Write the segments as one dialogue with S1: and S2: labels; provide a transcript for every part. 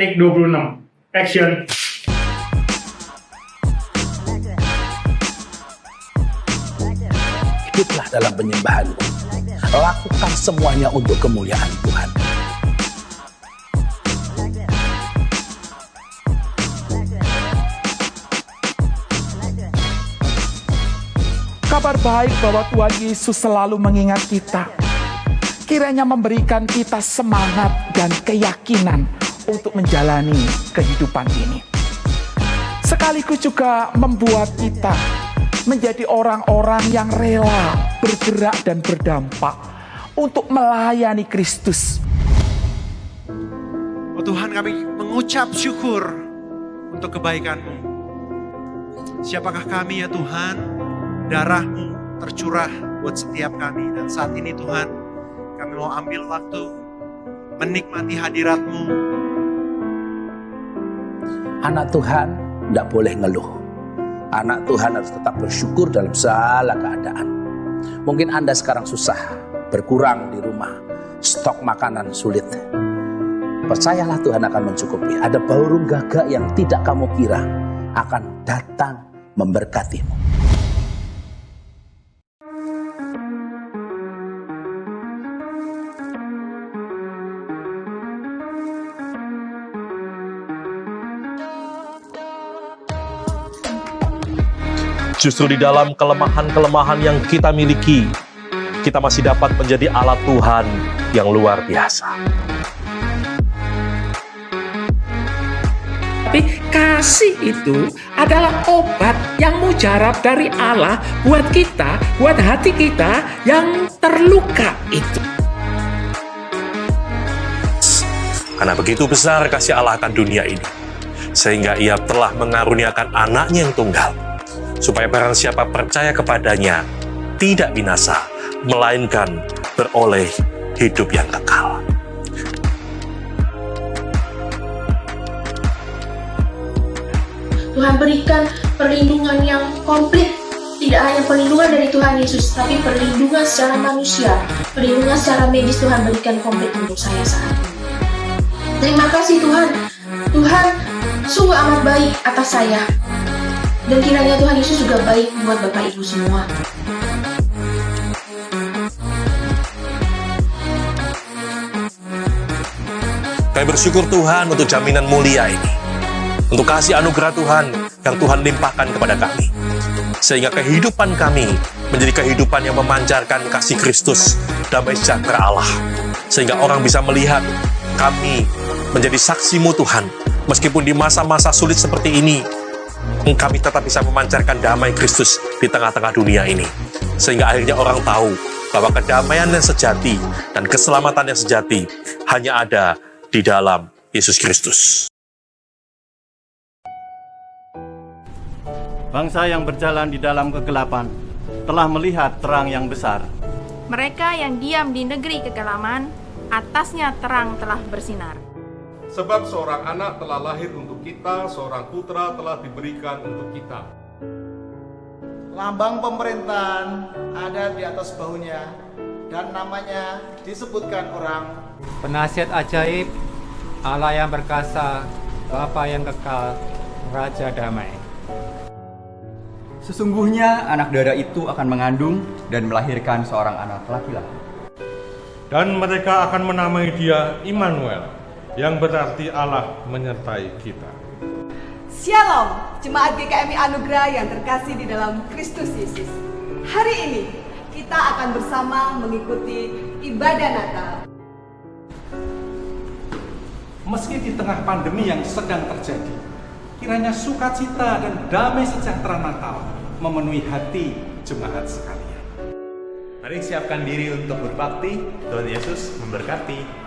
S1: Take 26. Action.
S2: Hiduplah dalam penyembahanmu. Lakukan semuanya untuk kemuliaan Tuhan.
S3: Kabar baik bahwa Tuhan Yesus selalu mengingat kita. Kiranya memberikan kita semangat dan keyakinan untuk menjalani kehidupan ini. Sekaligus juga membuat kita menjadi orang-orang yang rela bergerak dan berdampak untuk melayani Kristus.
S4: Oh Tuhan, kami mengucap syukur untuk kebaikan-Mu. Siapakah kami ya Tuhan? Darah-Mu tercurah buat setiap kami. Dan saat ini Tuhan, kami mau ambil waktu menikmati hadirat-Mu.
S2: Anak Tuhan tidak boleh ngeluh. Anak Tuhan harus tetap bersyukur dalam segala keadaan. Mungkin Anda sekarang susah, berkurang di rumah, stok makanan sulit. Percayalah Tuhan akan mencukupi. Ada burung gagak yang tidak kamu kira akan datang memberkatimu.
S5: Justru di dalam kelemahan-kelemahan yang kita miliki, kita masih dapat menjadi alat Tuhan yang luar biasa.
S6: Tapi kasih itu adalah obat yang mujarab dari Allah buat kita, buat hati kita yang terluka itu.
S5: Karena begitu besar kasih Allah akan dunia ini, sehingga Ia telah mengaruniakan anaknya yang tunggal, supaya barang siapa percaya kepadanya tidak binasa, melainkan beroleh hidup yang kekal.
S7: Tuhan berikan perlindungan yang komplit. Tidak hanya perlindungan dari Tuhan Yesus, tapi perlindungan secara manusia. Perlindungan secara medis Tuhan berikan komplit untuk saya saat ini. Terima kasih Tuhan. Tuhan sungguh amat baik atas saya. Dan kiranya Tuhan Yesus juga baik buat Bapak Ibu semua.
S5: Kami bersyukur Tuhan untuk jaminan mulia ini, untuk kasih anugerah Tuhan yang Tuhan limpahkan kepada kami, sehingga kehidupan kami menjadi kehidupan yang memancarkan kasih Kristus, damai sejahtera Allah, sehingga orang bisa melihat kami menjadi saksi-Mu Tuhan, meskipun di masa-masa sulit seperti ini, kami tetap bisa memancarkan damai Kristus di tengah-tengah dunia ini. Sehingga akhirnya orang tahu bahwa kedamaian yang sejati dan keselamatan yang sejati hanya ada di dalam Yesus Kristus.
S8: Bangsa yang berjalan di dalam kegelapan telah melihat terang yang besar.
S9: Mereka yang diam di negeri kekelaman, atasnya terang telah bersinar.
S10: Sebab seorang anak telah lahir untuk kita, seorang putra telah diberikan untuk kita.
S11: Lambang pemerintahan ada di atas bahunya, dan namanya disebutkan orang.
S12: Penasihat ajaib, Allah yang perkasa, Bapa yang kekal, Raja damai.
S13: Sesungguhnya anak darah itu akan mengandung dan melahirkan seorang anak laki-laki.
S10: Dan mereka akan menamai dia Immanuel, yang berarti Allah menyertai kita.
S14: Shalom, Jemaat GKMI Anugerah yang terkasih di dalam Kristus Yesus. Hari ini kita akan bersama mengikuti ibadah Natal.
S15: Meski di tengah pandemi yang sedang terjadi, kiranya sukacita dan damai sejahtera Natal memenuhi hati jemaat sekalian.
S16: Mari siapkan diri untuk berbakti. Tuhan Yesus memberkati.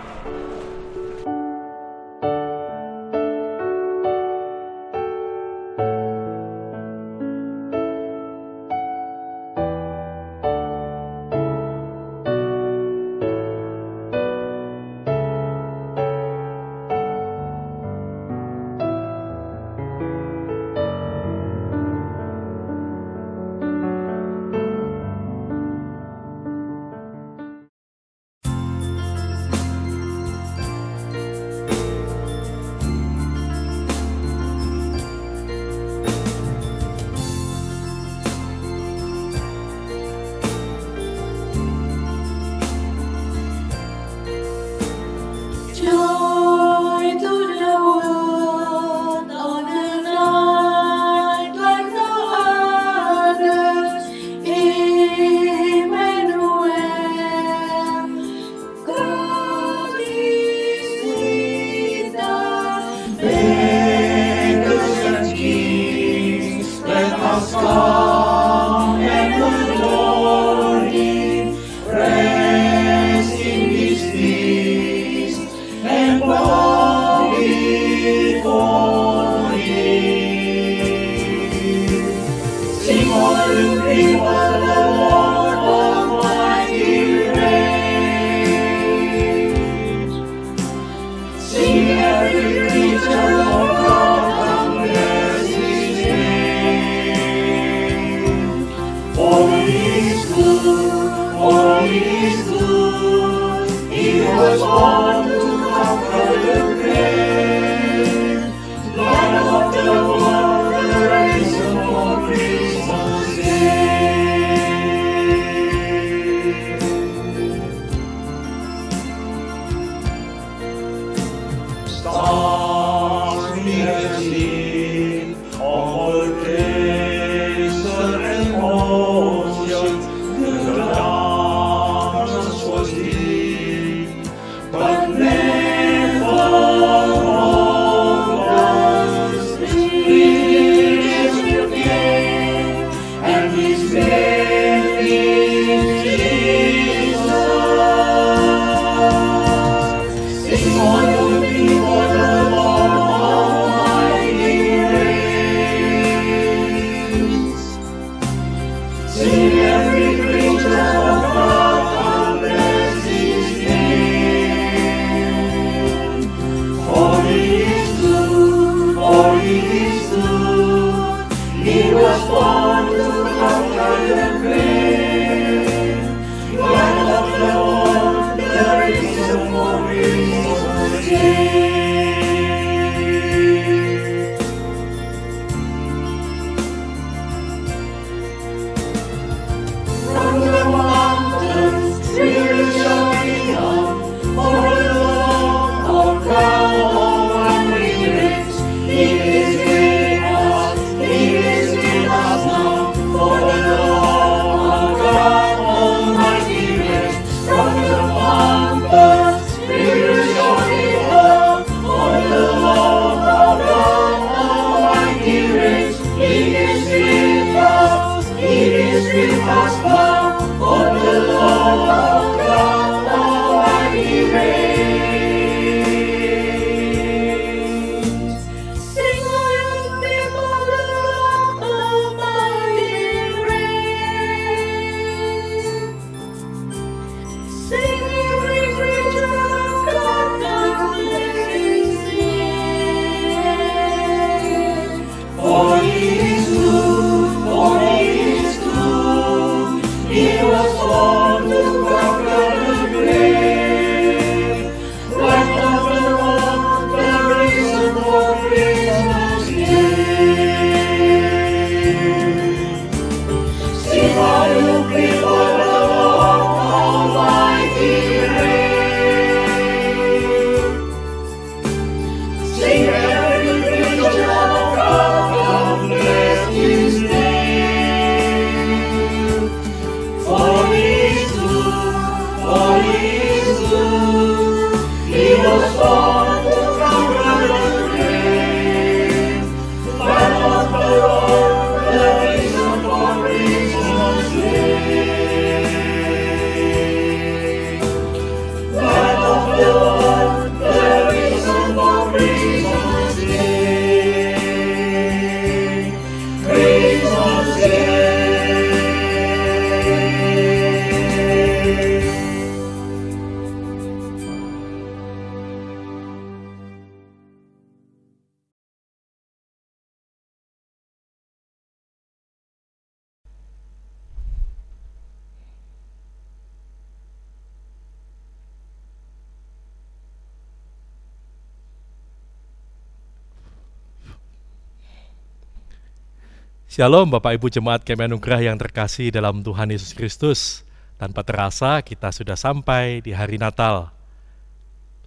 S5: Shalom Bapak Ibu Jemaat KMI Anugerah yang terkasih dalam Tuhan Yesus Kristus. Tanpa terasa kita sudah sampai di hari Natal.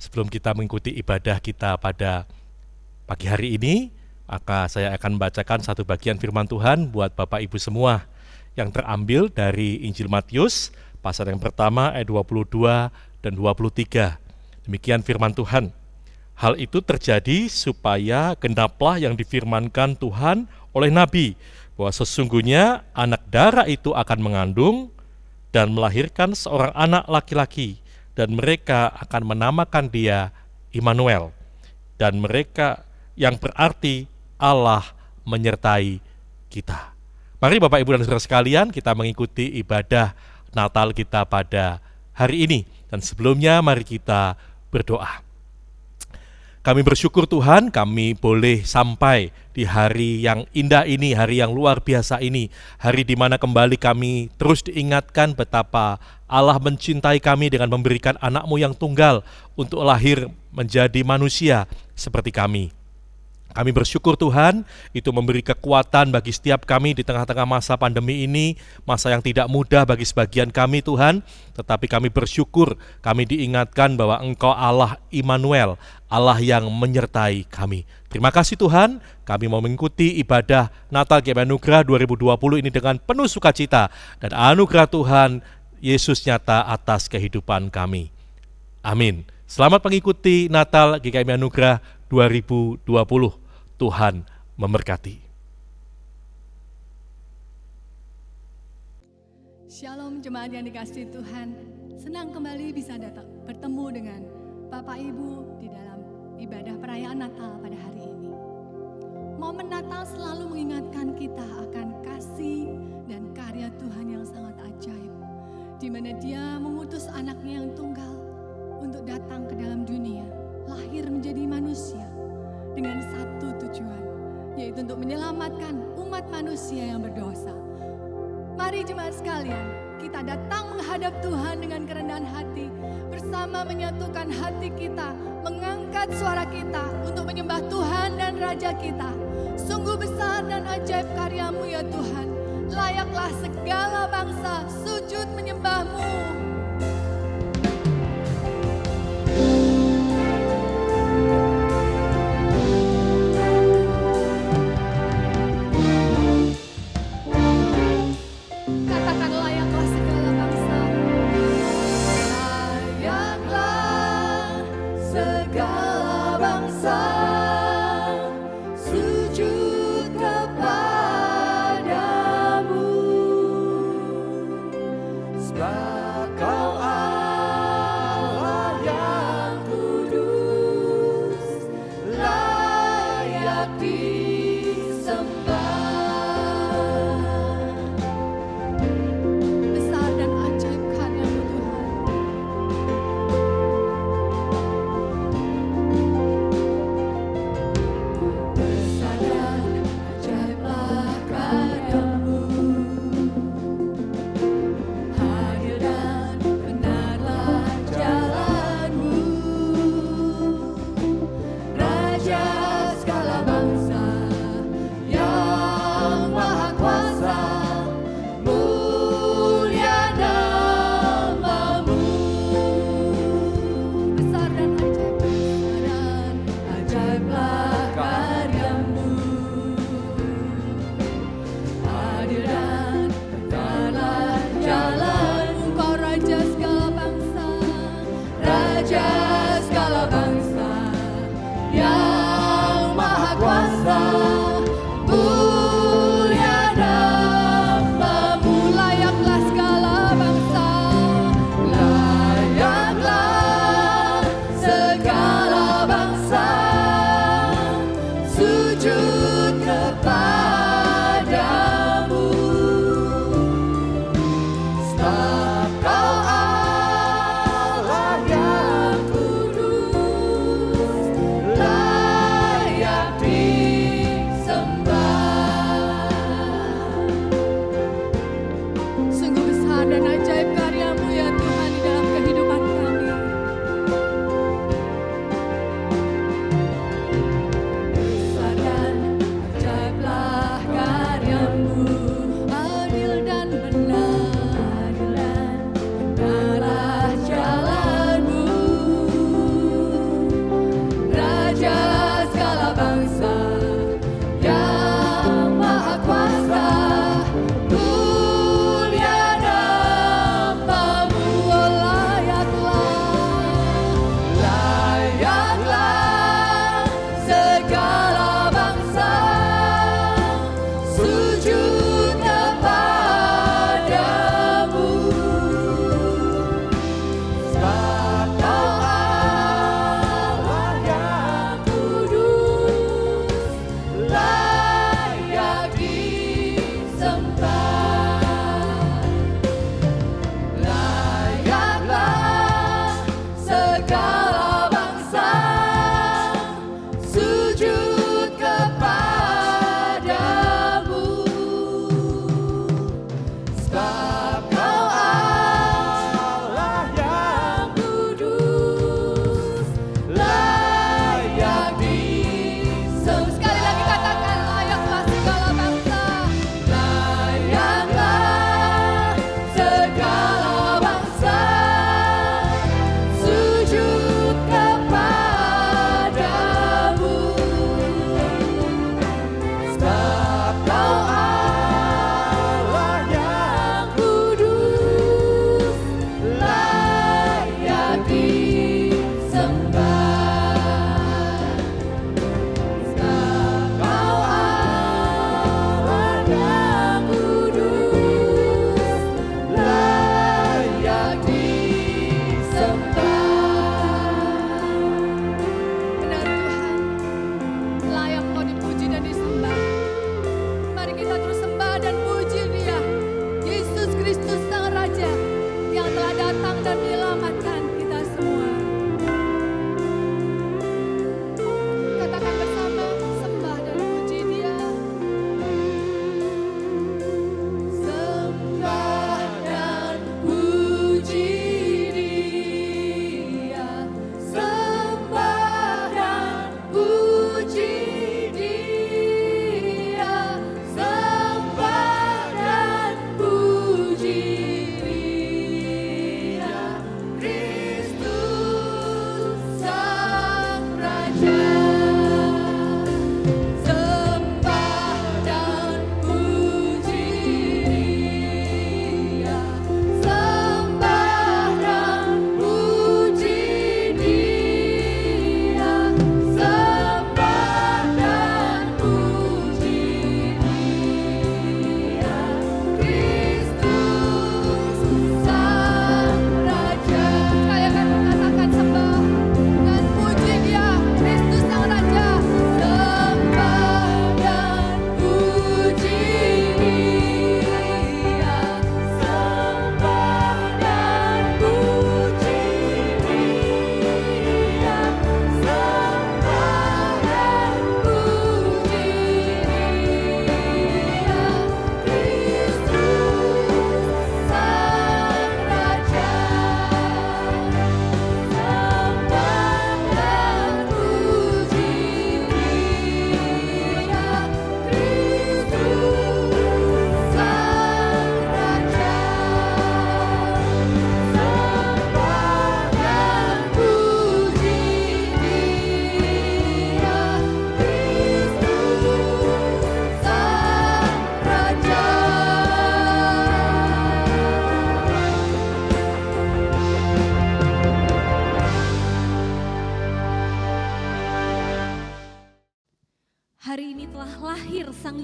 S5: Sebelum kita mengikuti ibadah kita pada pagi hari ini, maka saya akan membacakan satu bagian firman Tuhan buat Bapak Ibu semua yang terambil dari Injil Matius, pasal yang pertama ayat 22 dan 23. Demikian firman Tuhan. Hal itu terjadi supaya genaplah yang difirmankan Tuhan oleh Nabi, bahwa sesungguhnya anak darah itu akan mengandung dan melahirkan seorang anak laki-laki, dan mereka akan menamakan dia Immanuel, dan mereka yang berarti Allah menyertai kita. Mari Bapak Ibu dan Saudara sekalian, kita mengikuti ibadah Natal kita pada hari ini. Dan sebelumnya mari kita berdoa. Kami bersyukur Tuhan, kami boleh sampai di hari yang indah ini, hari yang luar biasa ini, hari di mana kembali kami terus diingatkan betapa Allah mencintai kami dengan memberikan anak-Mu yang tunggal untuk lahir menjadi manusia seperti kami. Kami bersyukur Tuhan, itu memberi kekuatan bagi setiap kami di tengah-tengah masa pandemi ini, masa yang tidak mudah bagi sebagian kami Tuhan, tetapi kami bersyukur, kami diingatkan bahwa Engkau Allah Immanuel, Allah yang menyertai kami. Terima kasih Tuhan, kami mau mengikuti ibadah Natal GKMI Anugerah 2020 ini dengan penuh sukacita, dan anugerah Tuhan Yesus nyata atas kehidupan kami. Amin. Selamat mengikuti Natal GKMI Anugerah 2020. Tuhan memberkati.
S17: Shalom jemaat yang dikasihi Tuhan. Senang kembali bisa datang bertemu dengan Bapak Ibu di dalam ibadah perayaan Natal pada hari ini. Momen Natal selalu mengingatkan kita akan kasih dan karya Tuhan yang sangat ajaib, di mana Dia mengutus anaknya yang tunggal untuk datang ke dalam dunia, lahir menjadi manusia dengan satu tujuan, yaitu untuk menyelamatkan umat manusia yang berdosa. Mari jemaat sekalian, kita datang menghadap Tuhan dengan kerendahan hati, bersama menyatukan hati kita, mengangkat suara kita untuk menyembah Tuhan dan Raja kita. Sungguh besar dan ajaib karya-Mu ya Tuhan, layaklah segala bangsa sujud menyembah-Mu.
S18: Sujud kepadamu.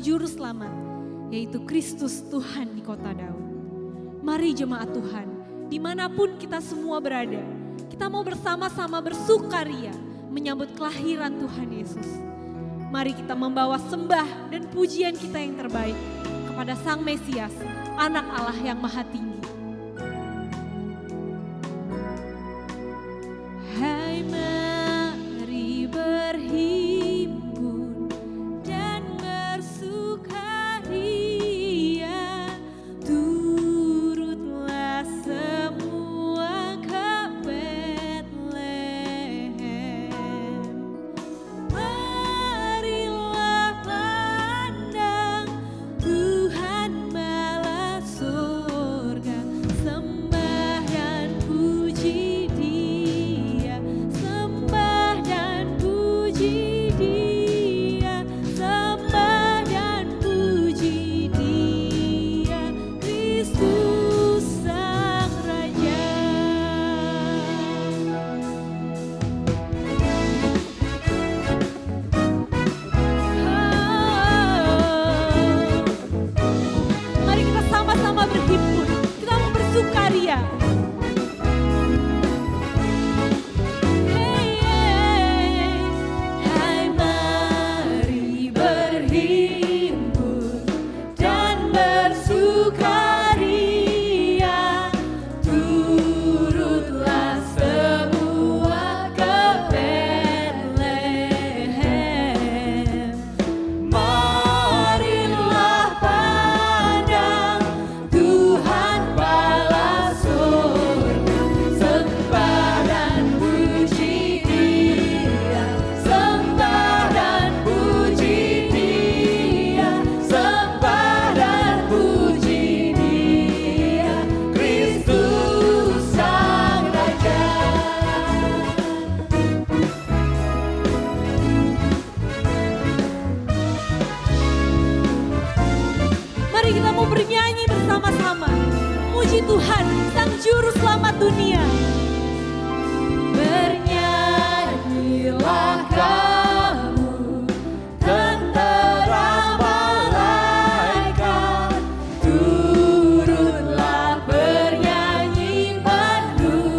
S17: Juru Selamat, yaitu Kristus Tuhan di kota Daud. Mari jemaat Tuhan, dimanapun kita semua berada, kita mau bersama-sama bersukaria menyambut kelahiran Tuhan Yesus. Mari kita membawa sembah dan pujian kita yang terbaik kepada Sang Mesias, Anak Allah yang Maha Tinggi. Hai, mari berhimpun dan bersukaria, turutlah semua ke Betlehem. Marilah pandang Tuhan bala surga, sembah dan puji Dia, sembah dan puji Dia, sembah dan puji Dia, Kristus Sang Raja. Mari kita sama-sama berhimpun, kita mau bersukaria. Hai, mari berhimpun dan bersukaria, turutlah semua ke Betlehem. Marilah pandang Tuhan bala surga, sembah dan puji Dia, sembah dan puji Dia, sembah dan puji Dia, Kristus Sang Raja. Mari kita mau bernyanyi bersama-sama, muji Tuhan, Sang Juru Selamat dunia. Bernyanyilah kamu, tentara malaikat, turutlah bernyanyi manusia.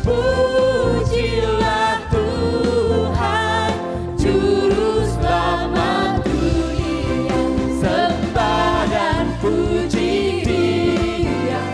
S17: Pujilah Tuhan, Juru Selamat dunia, sembah dan puji Dia,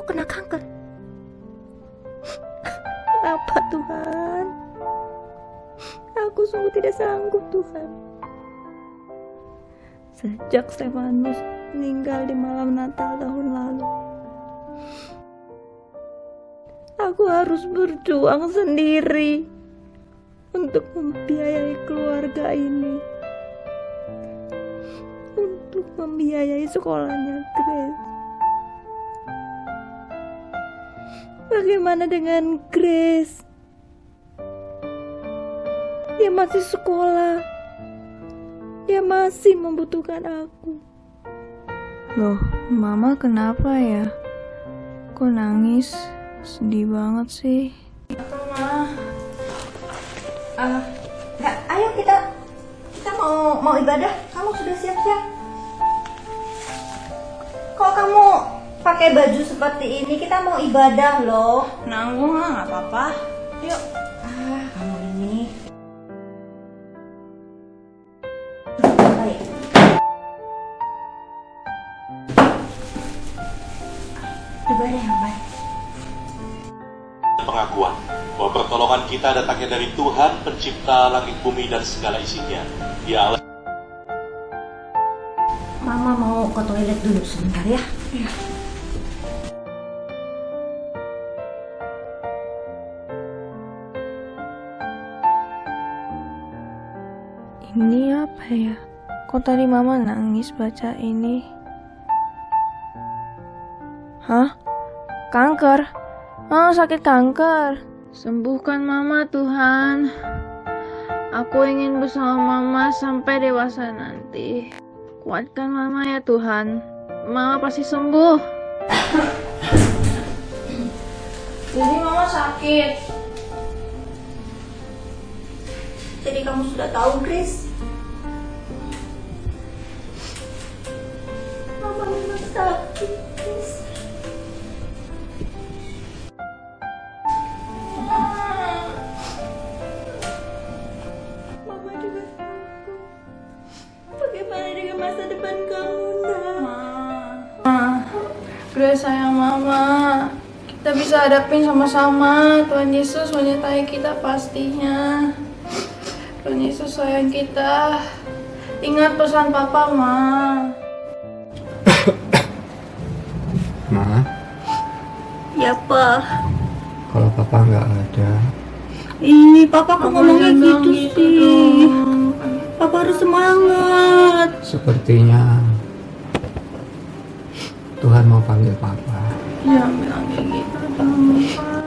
S18: aku kena kanker. Kenapa Tuhan? Aku sungguh tidak sanggup Tuhan. Sejak Stefanus meninggal di malam Natal tahun lalu, aku harus berjuang sendiri untuk membiayai keluarga ini, untuk membiayai sekolahnya Grace. Bagaimana dengan Grace? Dia masih sekolah. Dia masih membutuhkan aku. Loh, Mama kenapa ya? Kok nangis? Sedih banget sih.
S14: Ayo kita mau ibadah. Kamu sudah siap-siap? Kok kamu pakai baju seperti ini? Kita mau ibadah loh.
S18: Nanggung lah, gak apa-apa.
S14: Yuk. Kamu ini. Baik. Ibadah yang baik.
S5: Pengakuan bahwa pertolongan kita datangnya dari Tuhan pencipta langit bumi dan segala isinya. Dia Allah.
S18: Mama mau ke toilet dulu sebentar ya.
S14: Iya.
S18: Ini apa ya? Kok tadi Mama nangis baca ini? Hah? Kanker? Oh, sakit kanker. Sembuhkan Mama Tuhan. Aku ingin bersama Mama sampai dewasa nanti. Kuatkan Mama ya Tuhan. Mama pasti sembuh. Jadi Mama sakit.
S14: Jadi kamu sudah tahu, Grace? Mama memang sakit, Grace. Mama juga takut. Bagaimana dengan masa depan kamu,
S18: Nak? Grace sayang Mama. Kita bisa hadapin sama-sama. Tuhan Yesus menyertai kita pastinya. Tuhan Yesus sayang kita. Ingat pesan Papa, Ma.
S12: Ma,
S14: Ya, Pak.
S12: kalau Papa nggak ada,
S14: Ih, Papa kok ngomongnya gitu sih? Papa harus semangat.
S12: sepertinya Tuhan mau panggil Papa.
S18: Jangan bilang kayak gitu dong.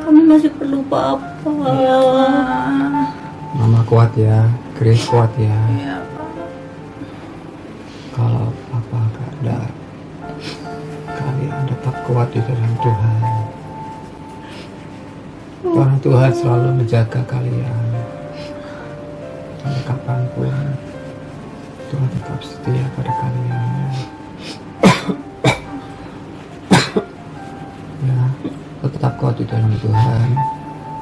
S14: Kami masih perlu Papa.
S18: Iya, Ma.
S12: Mama kuat ya, Grace kuat ya.
S18: Iya, Pak.
S12: Kalau Papa nggak ada, kalian tetap kuat di dalam Tuhan. Karena Tuhan selalu menjaga kalian. Sampai kapanpun, Tuhan tetap setia pada kalian. Ya, tetap kuat di dalam Tuhan,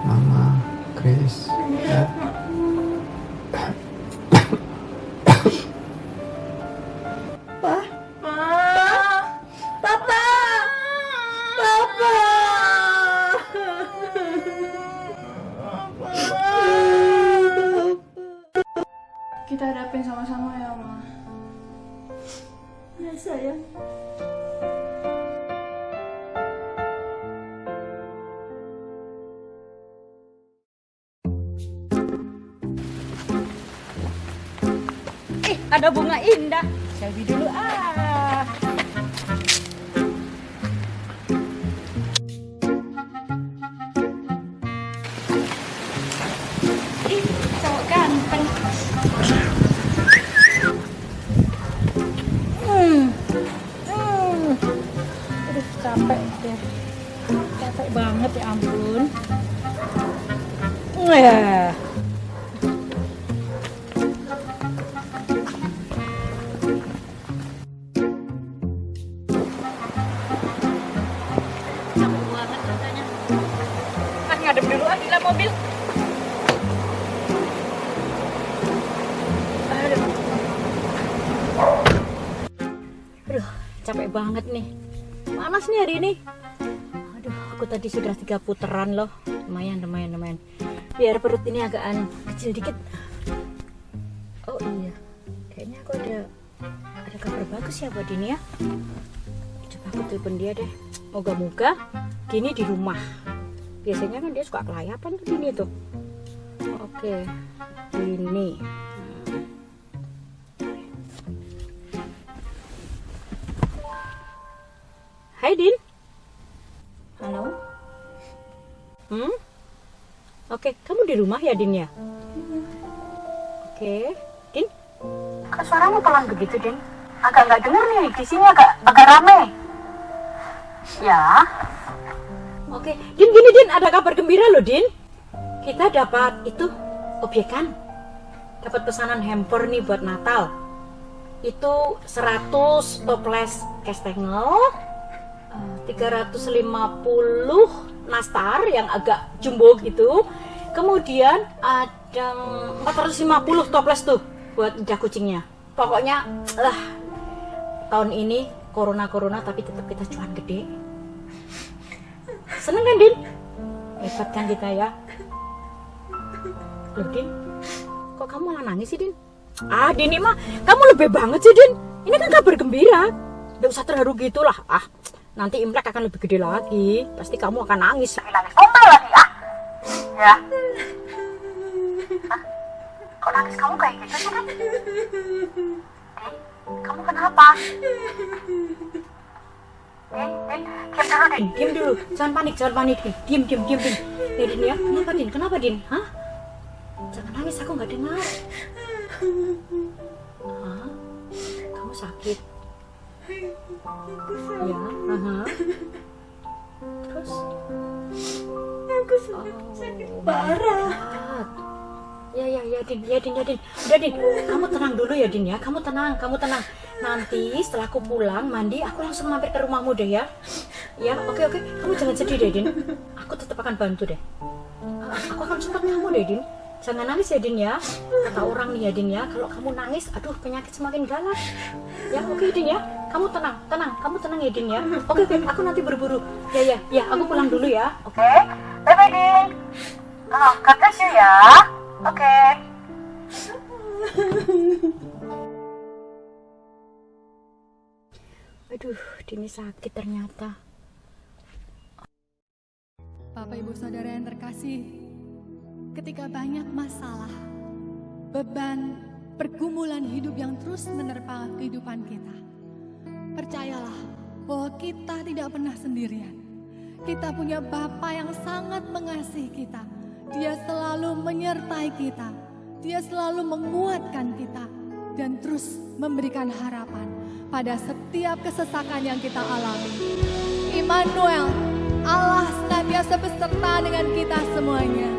S12: Mama, Grace. Ya.
S14: Papa. Papa. Papa.
S18: Kita hadapin sama-sama ya, Ma.
S14: Ya, sayang.
S19: Ada bunga indah. Selfie dulu ah. Ih, cowok ganteng. Aduh, capek deh. Capek banget ya ampun. Ya. Ngadep dulu ah di dalam mobil. Aduh, capek banget nih. Panas nih hari ini. Aku tadi sudah 3 putaran loh. Lumayan. Biar perut ini agak kecil dikit. Oh iya, kayaknya aku ada kabar bagus ya buat Dini ya. Coba aku telepon dia deh. Moga-moga Dini di rumah. Biasanya kan dia suka kelayapan tuh Dini tuh. Oke, Dini. Hai Din. Halo. Oke, kamu di rumah ya Din ya? Oke, Din. Kok suaramu pelan begitu Din? Agak nggak dengar nih, di sini agak rame. Ya. Oke, Din gini Din, ada kabar gembira loh Din. Kita dapat itu obyekan. Dapat pesanan hamper nih buat Natal. Itu 100 toples kastengel. 350 nastar yang agak jumbo gitu. Kemudian ada 450 toples tuh buat lidah kucingnya. Pokoknya tahun ini corona tapi tetap kita cuan gede. Seneng kan Din? Hebat kan kita ya. Loh Din, kok kamu malah nangis sih Din? Din mah kamu lebih banget sih Din. Ini kan kabar gembira. Gak usah terharu gitulah. Nanti Imlek akan lebih gede lagi. Pasti kamu akan nangis. Nangis total lagi ya. Kok nangis kamu kayak gitu sih Din? Kamu kenapa? Diam dulu. Jangan panik Din. Diam. Ya Din ya. Kenapa Din? Hah? Jangan nangis, aku nggak dengar. Kamu sakit? Ya, Terus? Aku sakit parah. Ya Din. Udah Din, kamu tenang dulu ya Din ya. Kamu tenang. Nanti setelah aku pulang mandi, aku langsung mampir ke rumahmu deh ya. Ya, oke. Kamu jangan sedih deh Din. Aku tetap akan bantu deh. Aku akan support kamu deh Din. Jangan nangis ya Din ya. Kata orang nih ya Din ya, kalau kamu nangis, penyakit semakin galak. Ya, oke Din ya. Kamu tenang. Kamu tenang ya Din ya. Oke, aku nanti buru-buru. Ya, aku pulang dulu ya. Oke. Bye Din. God bless you ya. Oke. Aduh, Dini sakit ternyata.
S17: Bapak Ibu Saudara yang terkasih, ketika banyak masalah, beban, pergumulan hidup yang terus menerpa kehidupan kita, percayalah bahwa kita tidak pernah sendirian. Kita punya Bapa yang sangat mengasihi kita. Dia selalu menyertai kita. Dia selalu menguatkan kita dan terus memberikan harapan pada setiap kesesakan yang kita alami. Immanuel, Allah senantiasa beserta dengan kita semuanya.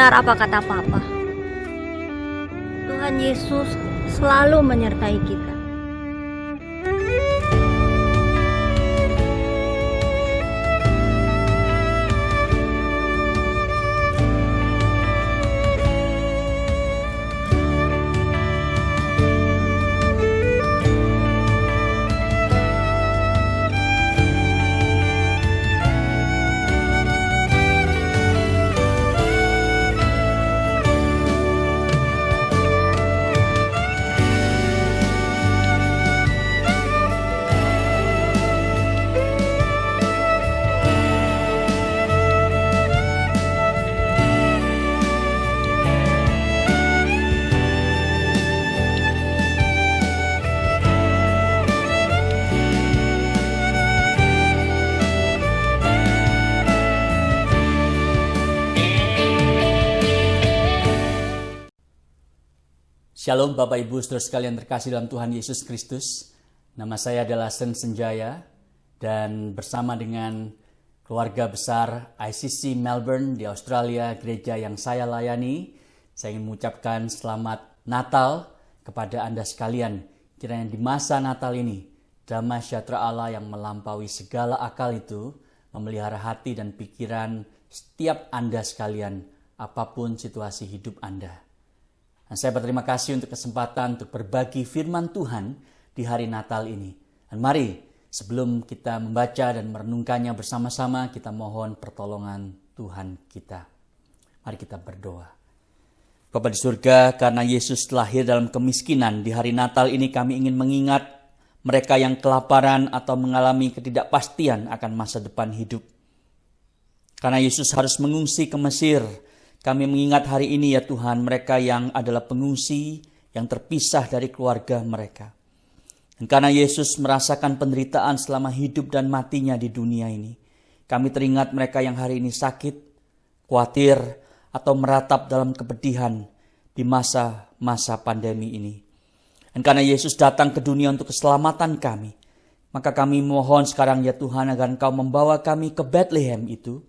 S18: Benar apa kata Papa. Tuhan Yesus selalu menyertai kita.
S20: Shalom Bapak Ibu saudara sekalian terkasih dalam Tuhan Yesus Kristus. Nama saya adalah Sen Senjaya dan bersama dengan keluarga besar ICC Melbourne di Australia, gereja yang saya layani, saya ingin mengucapkan selamat Natal kepada Anda sekalian. Kiranya di masa Natal ini, damai sejahtera Allah yang melampaui segala akal itu memelihara hati dan pikiran setiap Anda sekalian, apapun situasi hidup Anda. Dan saya berterima kasih untuk kesempatan untuk berbagi firman Tuhan di hari Natal ini. Dan mari sebelum kita membaca dan merenungkannya bersama-sama, kita mohon pertolongan Tuhan kita. Mari kita berdoa. Bapa di surga, karena Yesus lahir dalam kemiskinan, di hari Natal ini kami ingin mengingat mereka yang kelaparan atau mengalami ketidakpastian akan masa depan hidup. Karena Yesus harus mengungsi ke Mesir, kami mengingat hari ini ya Tuhan, mereka yang adalah pengungsi, yang terpisah dari keluarga mereka. Dan karena Yesus merasakan penderitaan selama hidup dan matinya di dunia ini, kami teringat mereka yang hari ini sakit, khawatir, atau meratap dalam kepedihan di masa-masa pandemi ini. Dan karena Yesus datang ke dunia untuk keselamatan kami, maka kami mohon sekarang ya Tuhan agar Engkau membawa kami ke Bethlehem itu,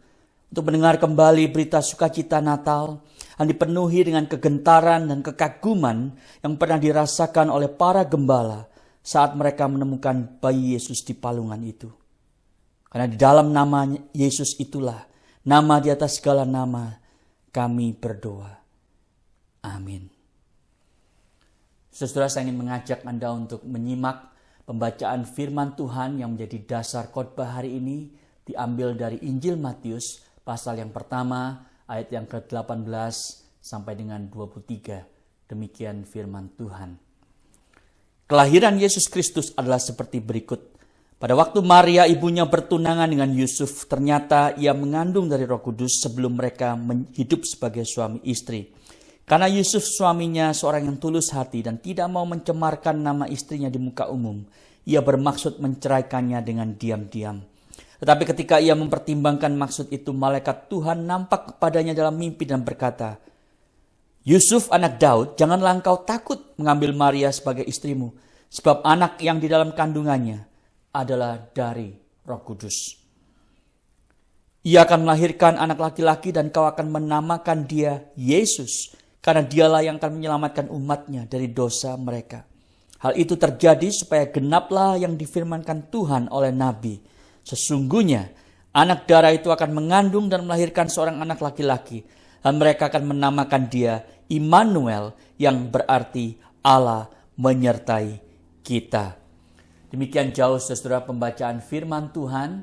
S20: untuk mendengar kembali berita sukacita Natal yang dipenuhi dengan kegentaran dan kekaguman yang pernah dirasakan oleh para gembala saat mereka menemukan bayi Yesus di palungan itu. Karena di dalam nama Yesus itulah, nama di atas segala nama, kami berdoa. Amin. Saudara, saya ingin mengajak Anda untuk menyimak pembacaan firman Tuhan yang menjadi dasar khotbah hari ini, diambil dari Injil Matius, pasal yang pertama, ayat yang ke-18 sampai dengan 23. Demikian firman Tuhan. Kelahiran Yesus Kristus adalah seperti berikut. Pada waktu Maria ibunya bertunangan dengan Yusuf, ternyata ia mengandung dari Roh Kudus sebelum mereka hidup sebagai suami istri. Karena Yusuf suaminya seorang yang tulus hati dan tidak mau mencemarkan nama istrinya di muka umum, ia bermaksud menceraikannya dengan diam-diam. Tetapi ketika ia mempertimbangkan maksud itu, malaikat Tuhan nampak kepadanya dalam mimpi dan berkata, Yusuf anak Daud, janganlah engkau takut mengambil Maria sebagai istrimu, sebab anak yang di dalam kandungannya adalah dari Roh Kudus. Ia akan melahirkan anak laki-laki dan kau akan menamakan dia Yesus, karena dialah yang akan menyelamatkan umatnya dari dosa mereka. Hal itu terjadi supaya genaplah yang difirmankan Tuhan oleh Nabi. Sesungguhnya anak darah itu akan mengandung dan melahirkan seorang anak laki-laki, dan mereka akan menamakan dia Immanuel, yang berarti Allah menyertai kita. Demikian jauh saudara pembacaan firman Tuhan.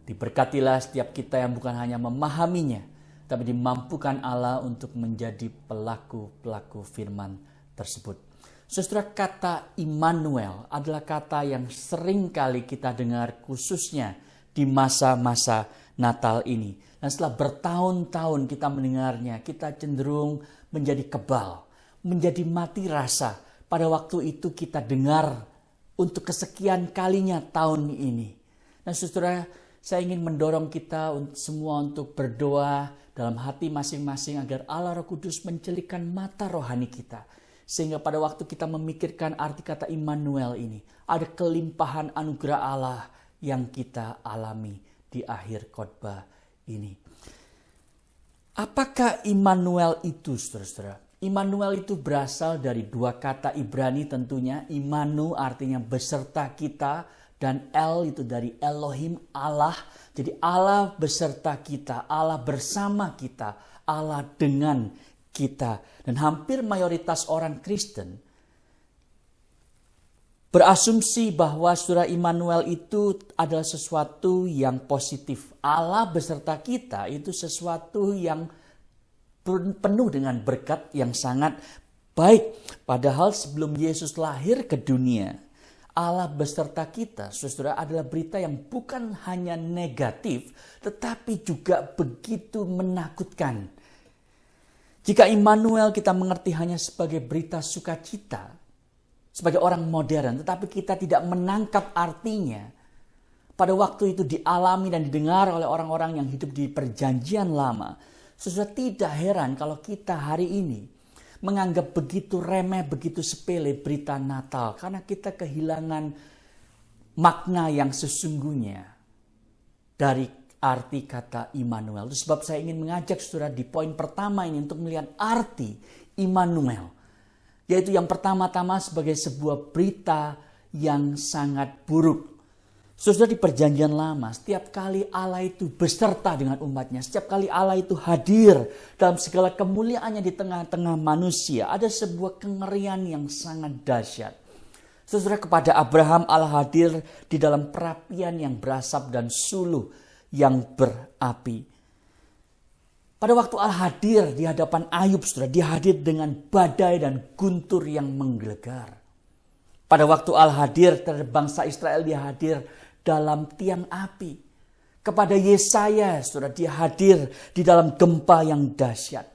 S20: Diberkatilah setiap kita yang bukan hanya memahaminya, tapi dimampukan Allah untuk menjadi pelaku-pelaku firman tersebut. Saudara, kata Immanuel adalah kata yang sering kali kita dengar khususnya di masa-masa Natal ini. Dan setelah bertahun-tahun kita mendengarnya, kita cenderung menjadi kebal, menjadi mati rasa. Pada waktu itu kita dengar untuk kesekian kalinya tahun ini. Nah saudara, saya ingin mendorong kita semua untuk berdoa dalam hati masing-masing agar Allah Roh Kudus mencelikkan mata rohani kita. Sehingga pada waktu kita memikirkan arti kata Immanuel ini, ada kelimpahan anugerah Allah yang kita alami di akhir khotbah ini. Apakah Immanuel itu, saudara-saudara? Immanuel itu berasal dari dua kata Ibrani tentunya. Immanu artinya beserta kita, dan El itu dari Elohim, Allah. Jadi Allah beserta kita, Allah bersama kita, Allah dengan kita. Dan hampir mayoritas orang Kristen berasumsi bahwa saudara Immanuel itu adalah sesuatu yang positif. Allah beserta kita itu sesuatu yang penuh dengan berkat yang sangat baik. Padahal sebelum Yesus lahir ke dunia, Allah beserta kita, saudara, adalah berita yang bukan hanya negatif, tetapi juga begitu menakutkan. Jika Immanuel kita mengerti hanya sebagai berita sukacita, sebagai orang modern, tetapi kita tidak menangkap artinya, pada waktu itu dialami dan didengar oleh orang-orang yang hidup di perjanjian lama, saudara, tidak heran kalau kita hari ini menganggap begitu remeh, begitu sepele berita Natal. Karena kita kehilangan makna yang sesungguhnya dari arti kata Immanuel. Itu sebab saya ingin mengajak saudara di poin pertama ini untuk melihat arti Immanuel. Yaitu yang pertama-tama sebagai sebuah berita yang sangat buruk. Saudara, di perjanjian lama, setiap kali Allah itu beserta dengan umatnya, setiap kali Allah itu hadir dalam segala kemuliaannya di tengah-tengah manusia, ada sebuah kengerian yang sangat dahsyat. Saudara, kepada Abraham Allah hadir di dalam perapian yang berasap dan suluh yang berapi. Pada waktu Allah hadir di hadapan Ayub, saudara, dia hadir dengan badai dan guntur yang menggelegar. Pada waktu Allah hadir terhadap bangsa Israel, dia hadir dalam tiang api. Kepada Yesaya, saudara, dia hadir di dalam gempa yang dahsyat.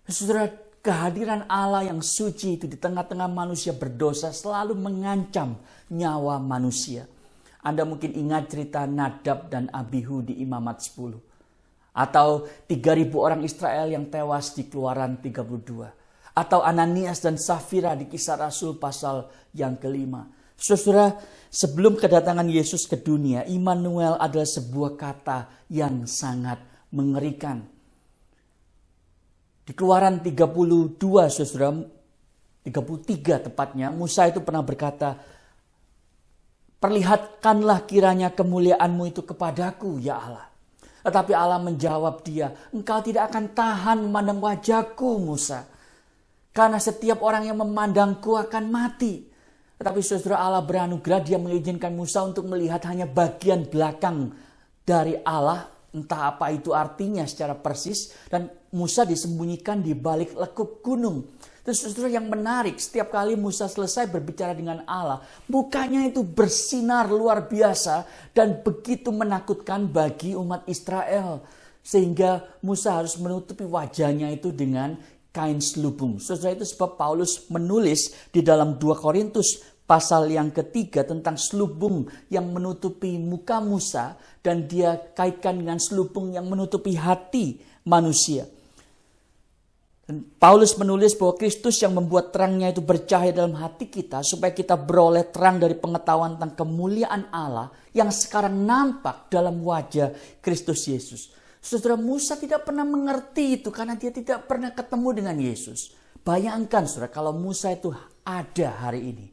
S20: Saudara, kehadiran Allah yang suci itu di tengah-tengah manusia berdosa selalu mengancam nyawa manusia. Anda mungkin ingat cerita Nadab dan Abihu di Imamat 10. Atau 3.000 orang Israel yang tewas di Keluaran 32. Atau Ananias dan Safira di Kisah Rasul pasal yang ke-5. Saudara, sebelum kedatangan Yesus ke dunia, Immanuel adalah sebuah kata yang sangat mengerikan. Di Keluaran 32, saudara, 33 tepatnya, Musa itu pernah berkata, "Perlihatkanlah kiranya kemuliaanmu itu kepadaku, ya Allah." Tetapi Allah menjawab dia, "Engkau tidak akan tahan memandang wajahku, Musa. Karena setiap orang yang memandangku akan mati." Tetapi saudara, Allah beranugerah, dia mengizinkan Musa untuk melihat hanya bagian belakang dari Allah. Entah apa itu artinya secara persis. Dan Musa disembunyikan di balik lekuk gunung. Dan saudara, yang menarik, setiap kali Musa selesai berbicara dengan Allah, mukanya itu bersinar luar biasa dan begitu menakutkan bagi umat Israel. Sehingga Musa harus menutupi wajahnya itu dengan kain selubung. Saudara, itu sebab Paulus menulis di dalam 2 Korintus pasal yang ketiga tentang selubung yang menutupi muka Musa, dan dia kaitkan dengan selubung yang menutupi hati manusia. Dan Paulus menulis bahwa Kristus yang membuat terangnya itu bercahaya dalam hati kita, supaya kita beroleh terang dari pengetahuan tentang kemuliaan Allah yang sekarang nampak dalam wajah Kristus Yesus. Saudara, Musa tidak pernah mengerti itu karena dia tidak pernah ketemu dengan Yesus. Bayangkan saudara, kalau Musa itu ada hari ini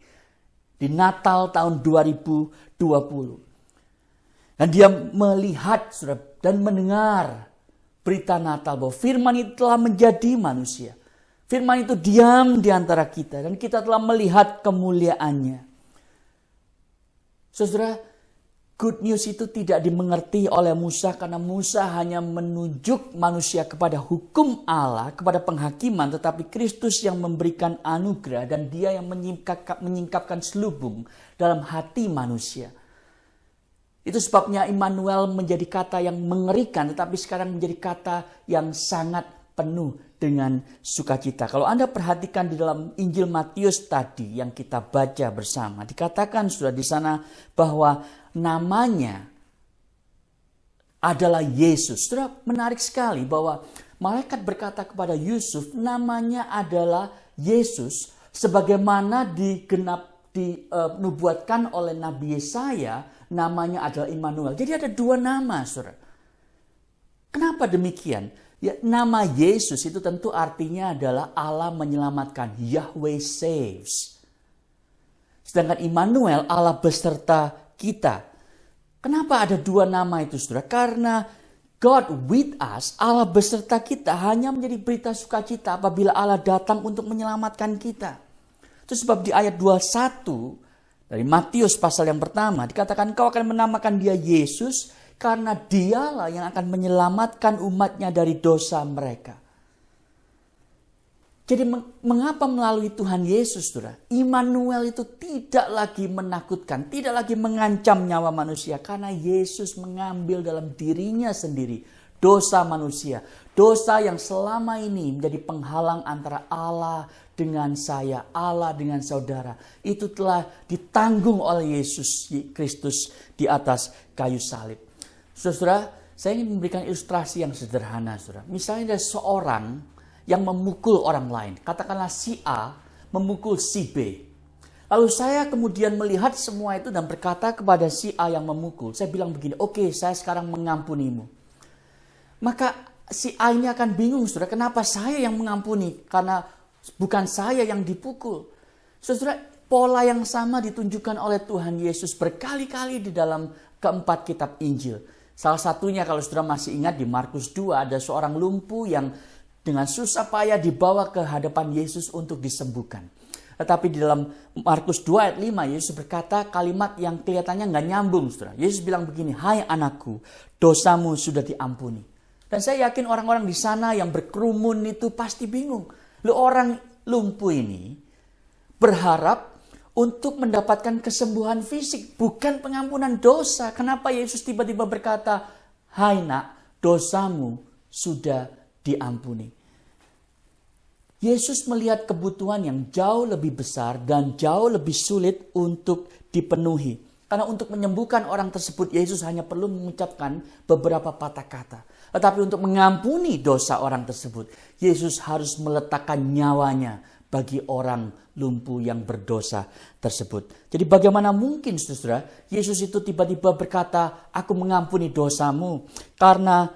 S20: di Natal tahun 2020. Dan dia melihat saudara, dan mendengar berita Natal bahwa firman itu telah menjadi manusia. Firman itu diam di antara kita dan kita telah melihat kemuliaannya. Saudara, good news itu tidak dimengerti oleh Musa karena Musa hanya menunjuk manusia kepada hukum Allah, kepada penghakiman, tetapi Kristus yang memberikan anugerah dan dia yang menyingkapkan selubung dalam hati manusia. Itu sebabnya Immanuel menjadi kata yang mengerikan, tetapi sekarang menjadi kata yang sangat penuh dengan sukacita. Kalau Anda perhatikan di dalam Injil Matius tadi yang kita baca bersama, dikatakan sudah di sana bahwa namanya adalah Yesus. Sudah menarik sekali bahwa malaikat berkata kepada Yusuf, namanya adalah Yesus, sebagaimana dinubuatkan oleh Nabi Yesaya, namanya adalah Immanuel. Jadi ada dua nama, saudara. Kenapa demikian? Ya, nama Yesus itu tentu artinya adalah Allah menyelamatkan. Yahweh saves. Sedangkan Immanuel, Allah beserta kita. Kenapa ada dua nama itu, saudara? Karena God with us, Allah beserta kita, hanya menjadi berita sukacita apabila Allah datang untuk menyelamatkan kita. Itu sebab di ayat 21 dari Matius pasal yang pertama dikatakan, kau akan menamakan dia Yesus karena dialah yang akan menyelamatkan umatnya dari dosa mereka. Jadi mengapa melalui Tuhan Yesus, saudara? Immanuel itu tidak lagi menakutkan, tidak lagi mengancam nyawa manusia. Karena Yesus mengambil dalam dirinya sendiri dosa manusia. Dosa yang selama ini menjadi penghalang antara Allah dengan saya, Allah dengan saudara. Itu telah ditanggung oleh Yesus Kristus di atas kayu salib. Saudara, saya ingin memberikan ilustrasi yang sederhana, saudara. Misalnya ada seorang yang memukul orang lain. Katakanlah si A memukul si B. Lalu saya kemudian melihat semua itu dan berkata kepada si A yang memukul. Saya bilang begini, oke, saya sekarang mengampunimu. Maka si A ini akan bingung, saudara, kenapa saya yang mengampuni? Karena bukan saya yang dipukul. Saudara, pola yang sama ditunjukkan oleh Tuhan Yesus berkali-kali di dalam keempat kitab Injil. Salah satunya kalau saudara masih ingat di Markus 2 ada seorang lumpuh yang dengan susah payah dibawa ke hadapan Yesus untuk disembuhkan. Tetapi di dalam Markus 2 ayat 5 Yesus berkata kalimat yang kelihatannya nggak nyambung, saudara. Yesus bilang begini, hai anakku, dosamu sudah diampuni. Dan saya yakin orang-orang di sana yang berkerumun itu pasti bingung. Orang lumpuh ini berharap untuk mendapatkan kesembuhan fisik, bukan pengampunan dosa. Kenapa Yesus tiba-tiba berkata, hai nak, dosamu sudah diampuni. Yesus melihat kebutuhan yang jauh lebih besar dan jauh lebih sulit untuk dipenuhi. Karena untuk menyembuhkan orang tersebut, Yesus hanya perlu mengucapkan beberapa patah kata. Tetapi untuk mengampuni dosa orang tersebut, Yesus harus meletakkan nyawanya bagi orang lumpuh yang berdosa tersebut. Jadi bagaimana mungkin, saudara, Yesus itu tiba-tiba berkata, aku mengampuni dosamu, karena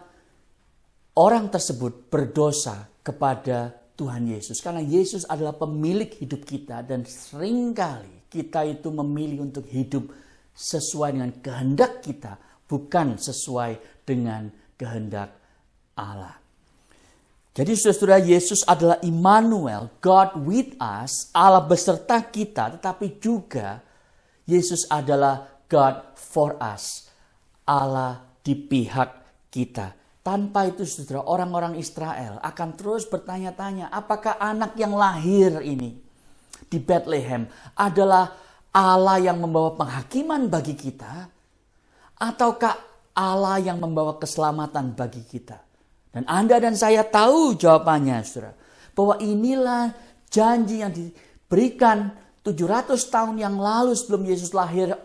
S20: orang tersebut berdosa kepada Tuhan Yesus. Karena Yesus adalah pemilik hidup kita dan seringkali kita itu memilih untuk hidup sesuai dengan kehendak kita, bukan sesuai dengan kehendak Allah. Jadi saudara, Yesus adalah Immanuel, God with us, Allah beserta kita, tetapi juga Yesus adalah God for us, Allah di pihak kita. Tanpa itu, saudara, orang-orang Israel akan terus bertanya-tanya, apakah anak yang lahir ini di Bethlehem adalah Allah yang membawa penghakiman bagi kita, ataukah Allah yang membawa keselamatan bagi kita? Dan Anda dan saya tahu jawabannya, saudara, bahwa inilah janji yang diberikan 700 tahun yang lalu sebelum Yesus lahir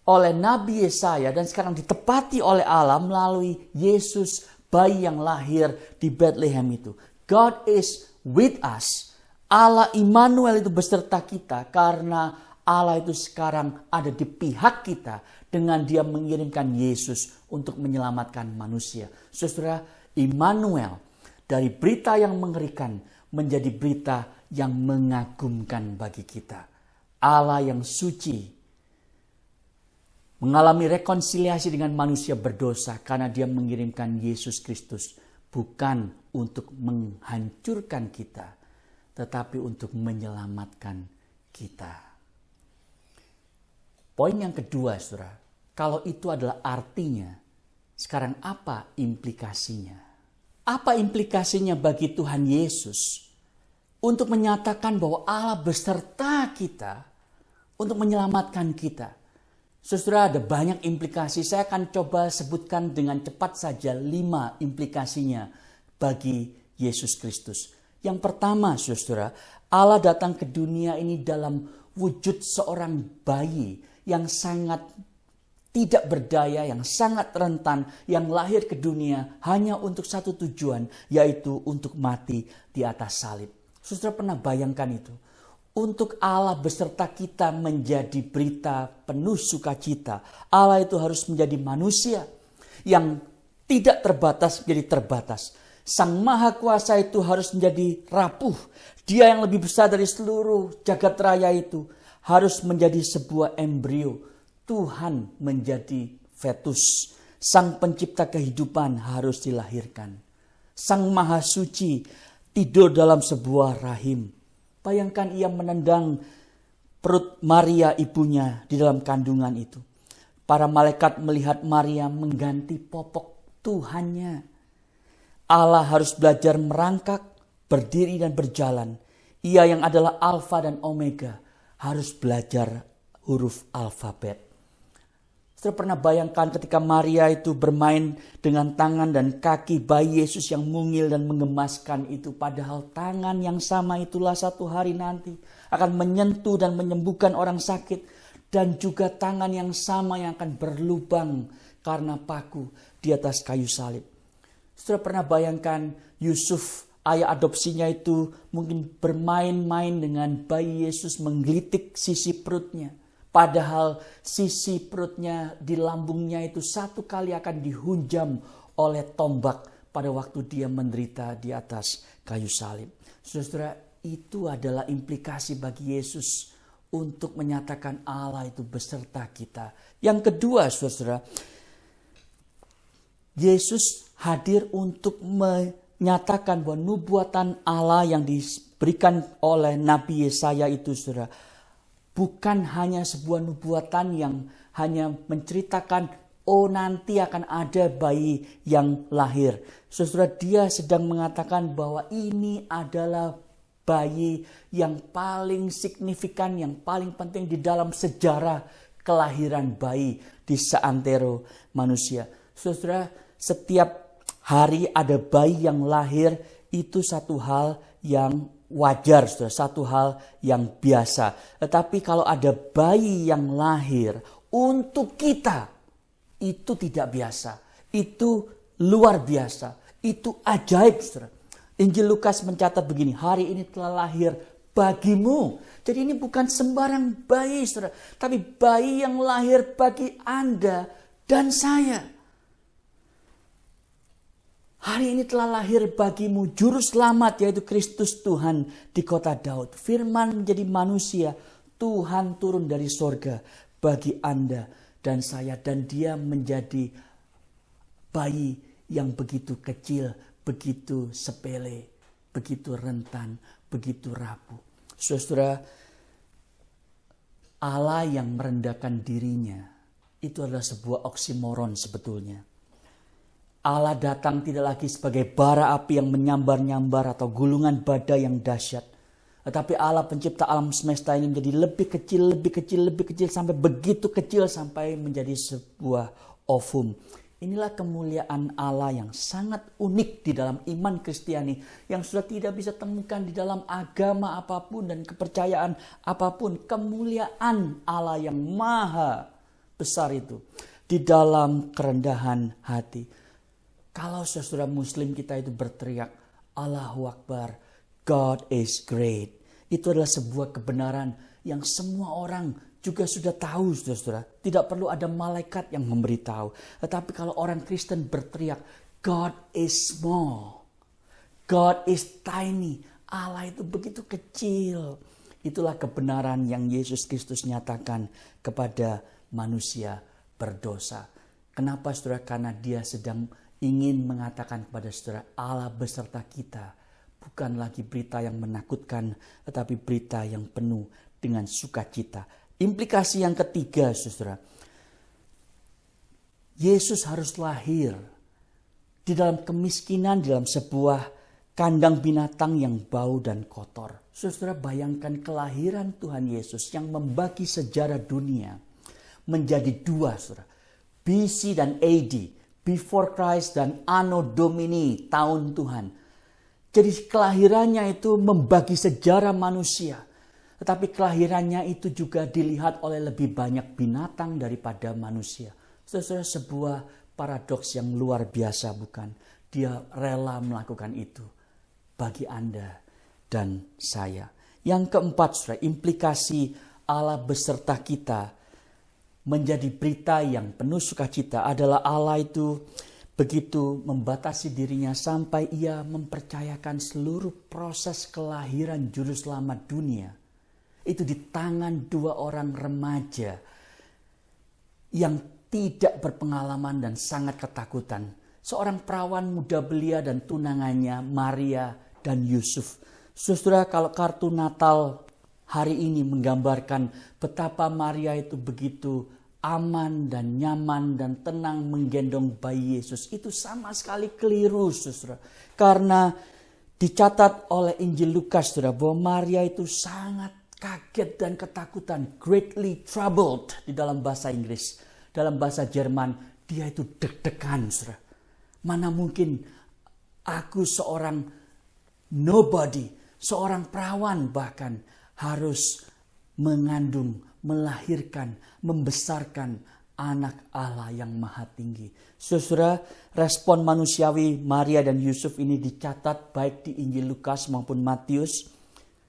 S20: oleh Nabi Yesaya, dan sekarang ditepati oleh Allah melalui Yesus, bayi yang lahir di Bethlehem itu. God is with us. Allah Immanuel itu beserta kita karena Allah itu sekarang ada di pihak kita dengan dia mengirimkan Yesus untuk menyelamatkan manusia. Saudara, Immanuel dari berita yang mengerikan menjadi berita yang mengagumkan bagi kita. Allah yang suci mengalami rekonsiliasi dengan manusia berdosa karena dia mengirimkan Yesus Kristus bukan untuk menghancurkan kita, tetapi untuk menyelamatkan kita. Poin yang kedua, saudara, kalau itu adalah artinya, sekarang apa implikasinya? Apa implikasinya bagi Tuhan Yesus untuk menyatakan bahwa Allah beserta kita untuk menyelamatkan kita? Saudara, ada banyak implikasi. Saya akan coba sebutkan dengan cepat saja 5 implikasinya bagi Yesus Kristus. Yang pertama, saudara, Allah datang ke dunia ini dalam wujud seorang bayi yang sangat tidak berdaya, yang sangat rentan, yang lahir ke dunia hanya untuk satu tujuan, yaitu untuk mati di atas salib. Saudara pernah bayangkan itu? Untuk Allah beserta kita menjadi berita penuh sukacita, Allah itu harus menjadi manusia yang tidak terbatas menjadi terbatas. Sang Maha Kuasa itu harus menjadi rapuh. Dia yang lebih besar dari seluruh jagat raya itu harus menjadi sebuah embrio. Tuhan menjadi fetus. Sang pencipta kehidupan harus dilahirkan. Sang Maha Suci tidur dalam sebuah rahim. Bayangkan ia menendang perut Maria ibunya di dalam kandungan itu. Para malaikat melihat Maria mengganti popok Tuhannya. Allah harus belajar merangkak, berdiri dan berjalan. Ia yang adalah Alfa dan Omega harus belajar huruf alfabet. Saya pernah bayangkan ketika Maria itu bermain dengan tangan dan kaki bayi Yesus yang mungil dan menggemaskan itu. Padahal tangan yang sama itulah satu hari nanti akan menyentuh dan menyembuhkan orang sakit. Dan juga tangan yang sama yang akan berlubang karena paku di atas kayu salib. Sudah pernah bayangkan Yusuf, ayah adopsinya itu mungkin bermain-main dengan bayi Yesus, menggelitik sisi perutnya. Padahal sisi perutnya di lambungnya itu satu kali akan dihunjam oleh tombak pada waktu dia menderita di atas kayu salib. Saudara, itu adalah implikasi bagi Yesus untuk menyatakan Allah itu beserta kita. Yang kedua, saudara, Yesus hadir untuk menyatakan bahwa nubuatan Allah yang diberikan oleh Nabi Yesaya itu, saudara, bukan hanya sebuah nubuatan yang hanya menceritakan nanti akan ada bayi yang lahir. Saudara, dia sedang mengatakan bahwa ini adalah bayi yang paling signifikan, yang paling penting di dalam sejarah kelahiran bayi di seantero manusia. Saudara, setiap hari ada bayi yang lahir, itu satu hal yang wajar, saudara, satu hal yang biasa. Tetapi kalau ada bayi yang lahir untuk kita, itu tidak biasa. Itu luar biasa. Itu ajaib, saudara. Injil Lukas mencatat begini, hari ini telah lahir bagimu. Jadi ini bukan sembarang bayi, saudara, tapi bayi yang lahir bagi Anda dan saya. Hari ini telah lahir bagimu juru selamat, yaitu Kristus Tuhan di kota Daud. Firman menjadi manusia, Tuhan turun dari sorga bagi Anda dan saya. Dan dia menjadi bayi yang begitu kecil, begitu sepele, begitu rentan, begitu rapuh. Saudara, Allah yang merendahkan dirinya, itu adalah sebuah oksimoron sebetulnya. Allah datang tidak lagi sebagai bara api yang menyambar-nyambar atau gulungan badai yang dahsyat. Tetapi Allah pencipta alam semesta ini menjadi lebih kecil, lebih kecil, lebih kecil, sampai begitu kecil sampai menjadi sebuah ovum. Inilah kemuliaan Allah yang sangat unik di dalam iman Kristiani, yang sudah tidak bisa temukan di dalam agama apapun dan kepercayaan apapun. Kemuliaan Allah yang maha besar itu di dalam kerendahan hati. Kalau saudara muslim kita itu berteriak, Allahu Akbar, God is great. Itu adalah sebuah kebenaran yang semua orang juga sudah tahu, saudara. Tidak perlu ada malaikat yang memberitahu. Tetapi kalau orang Kristen berteriak, God is small, God is tiny, Allah itu begitu kecil. Itulah kebenaran yang Yesus Kristus nyatakan kepada manusia berdosa. Kenapa, saudara? Karena dia sedang ingin mengatakan kepada saudara, Allah beserta kita. Bukan lagi berita yang menakutkan, tetapi berita yang penuh dengan sukacita. Implikasi yang ketiga, saudara, Yesus harus lahir di dalam kemiskinan, di dalam sebuah kandang binatang yang bau dan kotor. Saudara, bayangkan kelahiran Tuhan Yesus yang membagi sejarah dunia menjadi dua, saudara, BC dan AD. Before Christ dan Anno Domini, tahun Tuhan. Jadi kelahirannya itu membagi sejarah manusia. Tetapi kelahirannya itu juga dilihat oleh lebih banyak binatang daripada manusia. Saudara, sebuah paradoks yang luar biasa, bukan? Dia rela melakukan itu bagi Anda dan saya. Yang keempat, saudara, implikasi Allah beserta kita menjadi berita yang penuh sukacita adalah Allah itu begitu membatasi dirinya sampai ia mempercayakan seluruh proses kelahiran juru selamat dunia itu di tangan 2 orang remaja yang tidak berpengalaman dan sangat ketakutan. Seorang perawan muda belia dan tunangannya Maria dan Yusuf. Saudara, kalau kartu Natal hari ini menggambarkan betapa Maria itu begitu aman dan nyaman dan tenang menggendong bayi Yesus, itu sama sekali keliru, saudara. Karena dicatat oleh Injil Lukas, saudara, bahwa Maria itu sangat kaget dan ketakutan, greatly troubled di dalam bahasa Inggris. Dalam bahasa Jerman, dia itu deg-degan, saudara. Mana mungkin aku seorang nobody, seorang perawan bahkan harus mengandung, melahirkan, membesarkan anak Allah yang maha tinggi. Saudara, respon manusiawi Maria dan Yusuf ini dicatat baik di Injil Lukas maupun Matius.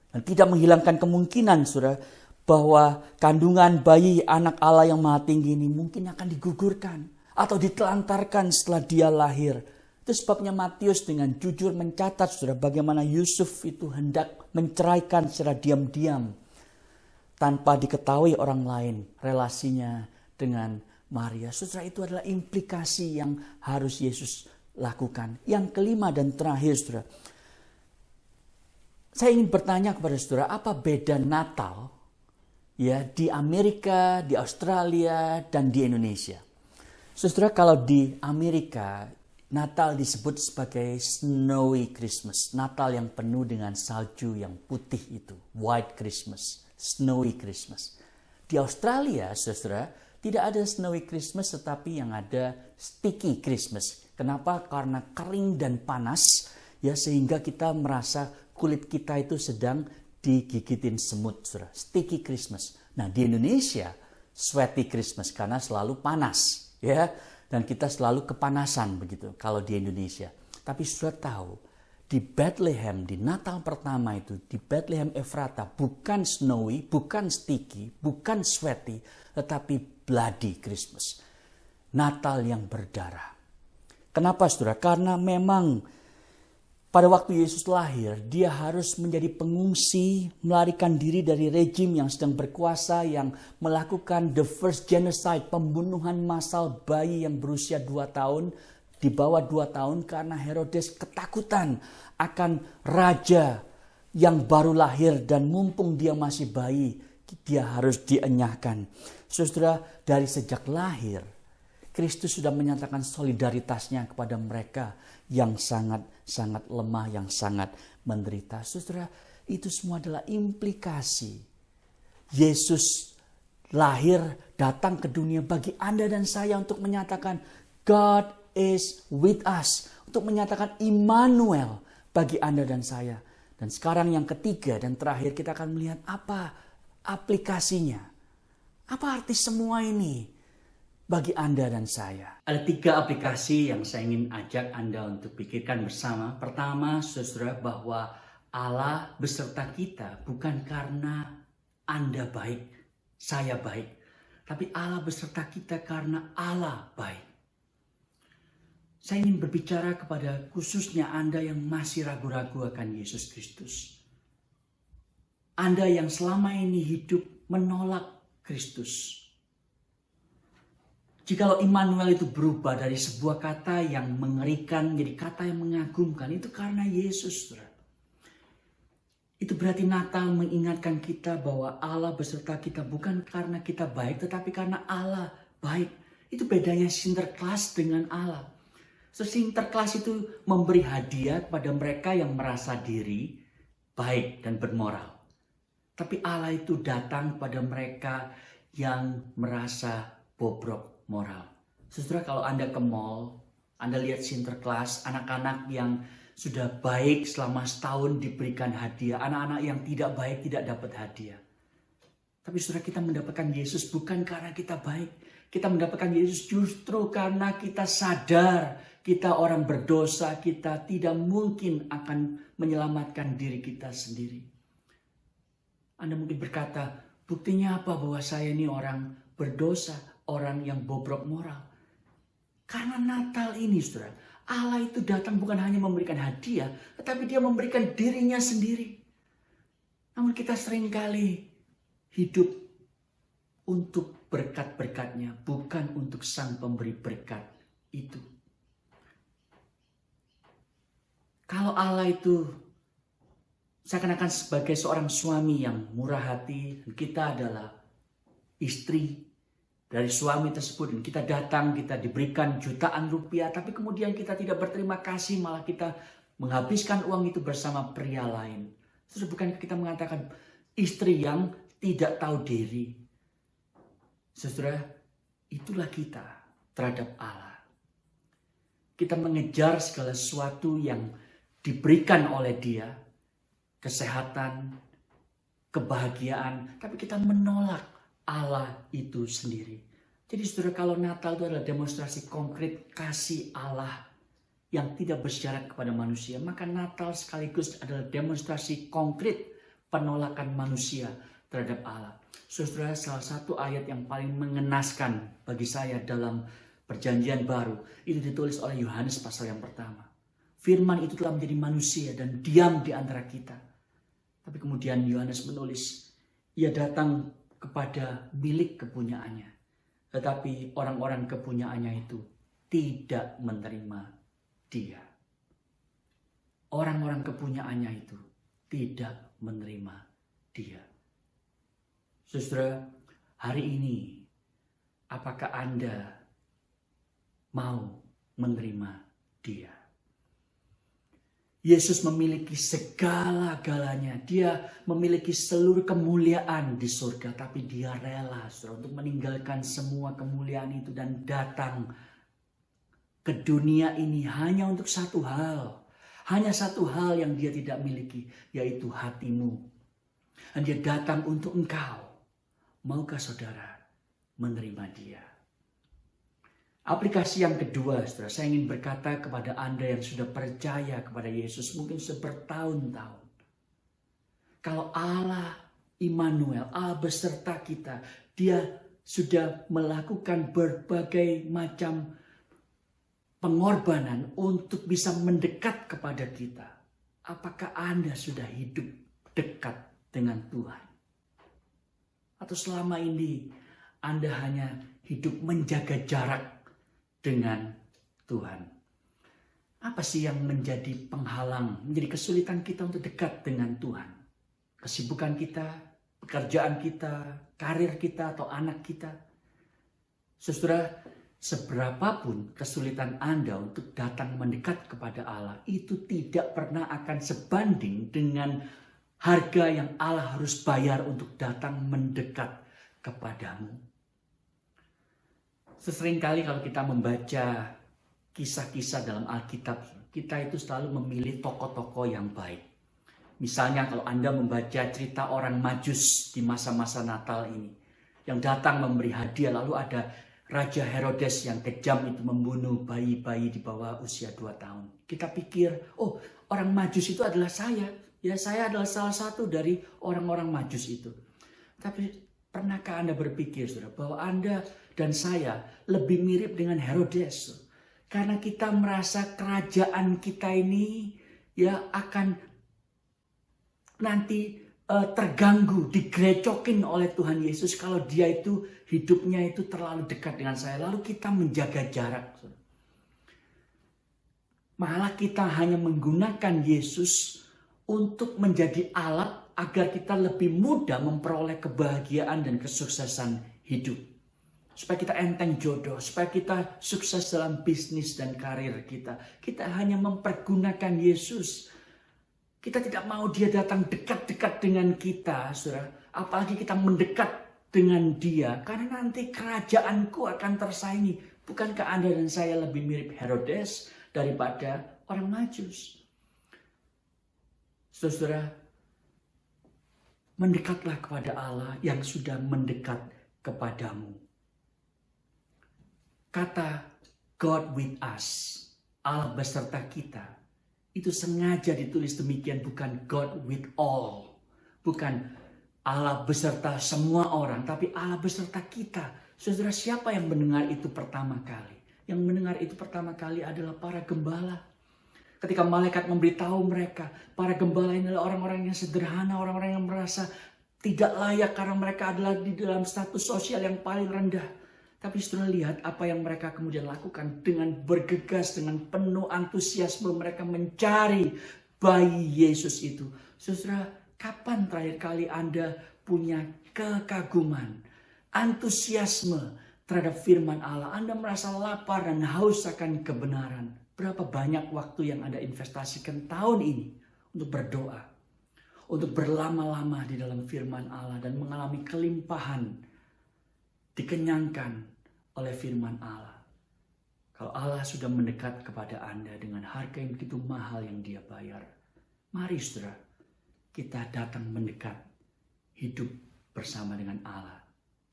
S20: Dan tidak menghilangkan kemungkinan, saudara, bahwa kandungan bayi anak Allah yang maha tinggi ini mungkin akan digugurkan atau ditelantarkan setelah dia lahir. Itu sebabnya Matius dengan jujur mencatat, saudara, bagaimana Yusuf itu hendak menceraikan secara diam-diam tanpa diketahui orang lain relasinya dengan Maria. Saudara, itu adalah implikasi yang harus Yesus lakukan. Yang kelima dan terakhir, saudara, saya ingin bertanya kepada saudara, apa beda Natal ya di Amerika, di Australia, dan di Indonesia? Saudara, kalau di Amerika Natal disebut sebagai snowy Christmas, Natal yang penuh dengan salju yang putih itu, white Christmas, snowy Christmas. Di Australia, saudara, tidak ada snowy Christmas, tetapi yang ada sticky Christmas. Kenapa? Karena kering dan panas, ya, sehingga kita merasa kulit kita itu sedang digigitin semut, saudara. Sticky Christmas. Nah, di Indonesia sweaty Christmas karena selalu panas, ya, dan kita selalu kepanasan begitu kalau di Indonesia. Tapi sudah tahu, di Bethlehem, di Natal pertama itu, di Bethlehem Efrata, bukan snowy, bukan sticky, bukan sweaty, tetapi bloody Christmas. Natal yang berdarah. Kenapa, saudara? Karena memang pada waktu Yesus lahir, dia harus menjadi pengungsi, melarikan diri dari rejim yang sedang berkuasa, yang melakukan the first genocide, pembunuhan massal bayi yang berusia 2 tahun, di bawah 2 tahun, karena Herodes ketakutan akan raja yang baru lahir dan mumpung dia masih bayi, dia harus dienyahkan. Saudara, dari sejak lahir, Kristus sudah menyatakan solidaritasnya kepada mereka yang sangat lemah, yang sangat menderita. Saudara, itu semua adalah implikasi Yesus lahir, datang ke dunia bagi Anda dan saya untuk menyatakan God is with us, untuk menyatakan Immanuel bagi Anda dan saya. Dan sekarang yang ketiga dan terakhir, kita akan melihat apa aplikasinya. Apa arti semua ini bagi Anda dan saya? Ada 3 aplikasi yang saya ingin ajak Anda untuk pikirkan bersama. Pertama, saudara, bahwa Allah beserta kita bukan karena Anda baik, saya baik. Tapi Allah beserta kita karena Allah baik. Saya ingin berbicara kepada khususnya Anda yang masih ragu-ragu akan Yesus Kristus. Anda yang selama ini hidup menolak Kristus. Jikalau Immanuel itu berubah dari sebuah kata yang mengerikan menjadi kata yang mengagumkan, itu karena Yesus. Itu berarti Natal mengingatkan kita bahwa Allah beserta kita bukan karena kita baik, tetapi karena Allah baik. Itu bedanya Sinterklas dengan Allah. Sinterklas itu memberi hadiah kepada mereka yang merasa diri baik dan bermoral. Tapi Allah itu datang pada mereka yang merasa bobrok moral. Saudara, kalau Anda ke mall, Anda lihat Sinterklas, anak-anak yang sudah baik selama setahun diberikan hadiah. Anak-anak yang tidak baik tidak dapat hadiah. Tapi saudara, kita mendapatkan Yesus bukan karena kita baik. Kita mendapatkan Yesus justru karena kita sadar kita orang berdosa, kita tidak mungkin akan menyelamatkan diri kita sendiri. Anda mungkin berkata, buktinya apa bahwa saya ini orang berdosa, orang yang bobrok moral? Karena Natal ini, saudara, Allah itu datang bukan hanya memberikan hadiah, tetapi dia memberikan dirinya sendiri. Namun kita seringkali hidup untuk berkat-berkatnya, bukan untuk sang pemberi berkat itu. Kalau Allah itu seakan-akan sebagai seorang suami yang murah hati, dan kita adalah istri dari suami tersebut, dan kita datang, kita diberikan jutaan rupiah, tapi kemudian kita tidak berterima kasih, malah kita menghabiskan uang itu bersama pria lain. Terus bukan kita mengatakan istri yang tidak tahu diri. Saudara, itulah kita terhadap Allah. Kita mengejar segala sesuatu yang diberikan oleh Dia, kesehatan, kebahagiaan, tapi kita menolak Allah itu sendiri. Jadi saudara, kalau Natal itu adalah demonstrasi konkret kasih Allah yang tidak bersyarat kepada manusia, maka Natal sekaligus adalah demonstrasi konkret penolakan manusia terhadap Allah. Saudara, salah satu ayat yang paling mengenaskan bagi saya dalam Perjanjian Baru itu ditulis oleh Yohanes pasal yang pertama. Firman itu telah menjadi manusia dan diam di antara kita. Tapi kemudian Yohanes menulis, ia datang kepada milik kepunyaannya, tetapi orang-orang kepunyaannya itu tidak menerima dia. Orang-orang kepunyaannya itu tidak menerima dia. Saudara, hari ini apakah Anda mau menerima dia? Yesus memiliki segala-galanya. Dia memiliki seluruh kemuliaan di surga. Tapi dia rela, saudara, untuk meninggalkan semua kemuliaan itu dan datang ke dunia ini hanya untuk satu hal. Hanya satu hal yang dia tidak miliki, yaitu hatimu. Dan dia datang untuk engkau. Maukah saudara menerima dia? Aplikasi yang kedua, saudara, saya ingin berkata kepada Anda yang sudah percaya kepada Yesus mungkin bertahun-tahun. Kalau Allah Immanuel, Allah beserta kita, dia sudah melakukan berbagai macam pengorbanan untuk bisa mendekat kepada kita. Apakah Anda sudah hidup dekat dengan Tuhan? Atau selama ini Anda hanya hidup menjaga jarak dengan Tuhan? Apa sih yang menjadi penghalang, menjadi kesulitan kita untuk dekat dengan Tuhan? Kesibukan kita, pekerjaan kita, karir kita, atau anak kita? Saudara, seberapapun kesulitan Anda untuk datang mendekat kepada Allah, itu tidak pernah akan sebanding dengan harga yang Allah harus bayar untuk datang mendekat kepadamu. Seringkali kalau kita membaca kisah-kisah dalam Alkitab, kita itu selalu memilih tokoh-tokoh yang baik. Misalnya kalau Anda membaca cerita orang Majus di masa-masa Natal ini, yang datang memberi hadiah, lalu ada Raja Herodes yang kejam itu membunuh bayi-bayi di bawah usia 2 tahun. Kita pikir, oh, orang Majus itu adalah saya. Ya, saya adalah salah satu dari orang-orang Majus itu. Tapi pernahkah Anda berpikir, saudara, bahwa Anda dan saya lebih mirip dengan Herodes? Karena kita merasa kerajaan kita ini ya akan nanti terganggu, digrecokin oleh Tuhan Yesus kalau dia itu hidupnya itu terlalu dekat dengan saya. Lalu kita menjaga jarak. Malah kita hanya menggunakan Yesus untuk menjadi alat agar kita lebih mudah memperoleh kebahagiaan dan kesuksesan hidup. Supaya kita enteng jodoh, supaya kita sukses dalam bisnis dan karir kita. Kita hanya mempergunakan Yesus. Kita tidak mau dia datang dekat-dekat dengan kita, saudara. Apalagi kita mendekat dengan dia. Karena nanti kerajaanku akan tersaingi. Bukankah Anda dan saya lebih mirip Herodes daripada orang Majus? Saudara, mendekatlah kepada Allah yang sudah mendekat kepadamu. Kata God with us, Allah beserta kita, itu sengaja ditulis demikian, bukan God with all. Bukan Allah beserta semua orang, tapi Allah beserta kita. Saudara, siapa yang mendengar itu pertama kali? Yang mendengar itu pertama kali adalah para gembala. Ketika malaikat memberitahu mereka, para gembala ini adalah orang-orang yang sederhana, orang-orang yang merasa tidak layak karena mereka adalah di dalam status sosial yang paling rendah. Tapi saudara lihat apa yang mereka kemudian lakukan dengan bergegas, dengan penuh antusiasme mereka mencari bayi Yesus itu. Saudara, kapan terakhir kali Anda punya kekaguman, antusiasme terhadap firman Allah? Anda merasa lapar dan haus akan kebenaran. Berapa banyak waktu yang Anda investasikan tahun ini untuk berdoa, untuk berlama-lama di dalam firman Allah dan mengalami kelimpahan, dikenyangkan oleh firman Allah. Kalau Allah sudah mendekat kepada Anda dengan harga yang begitu mahal yang Dia bayar, mari saudara, kita datang mendekat, hidup bersama dengan Allah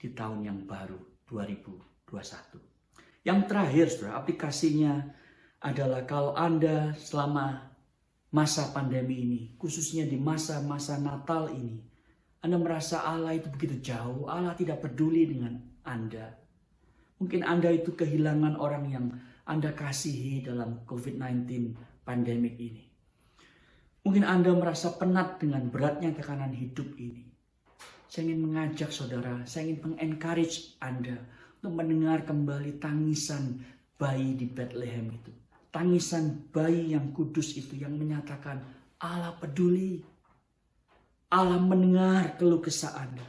S20: di tahun yang baru 2021. Yang terakhir saudara, aplikasinya adalah kalau Anda selama masa pandemi ini, khususnya di masa-masa Natal ini, Anda merasa Allah itu begitu jauh, Allah tidak peduli dengan Anda. Mungkin Anda itu kehilangan orang yang Anda kasihi dalam COVID-19 pandemik ini. Mungkin Anda merasa penat dengan beratnya tekanan hidup ini. Saya ingin mengajak saudara, saya ingin mengencourage Anda untuk mendengar kembali tangisan bayi di Bethlehem itu. Tangisan bayi yang kudus itu yang menyatakan Allah peduli. Allah mendengar keluh kesah Anda.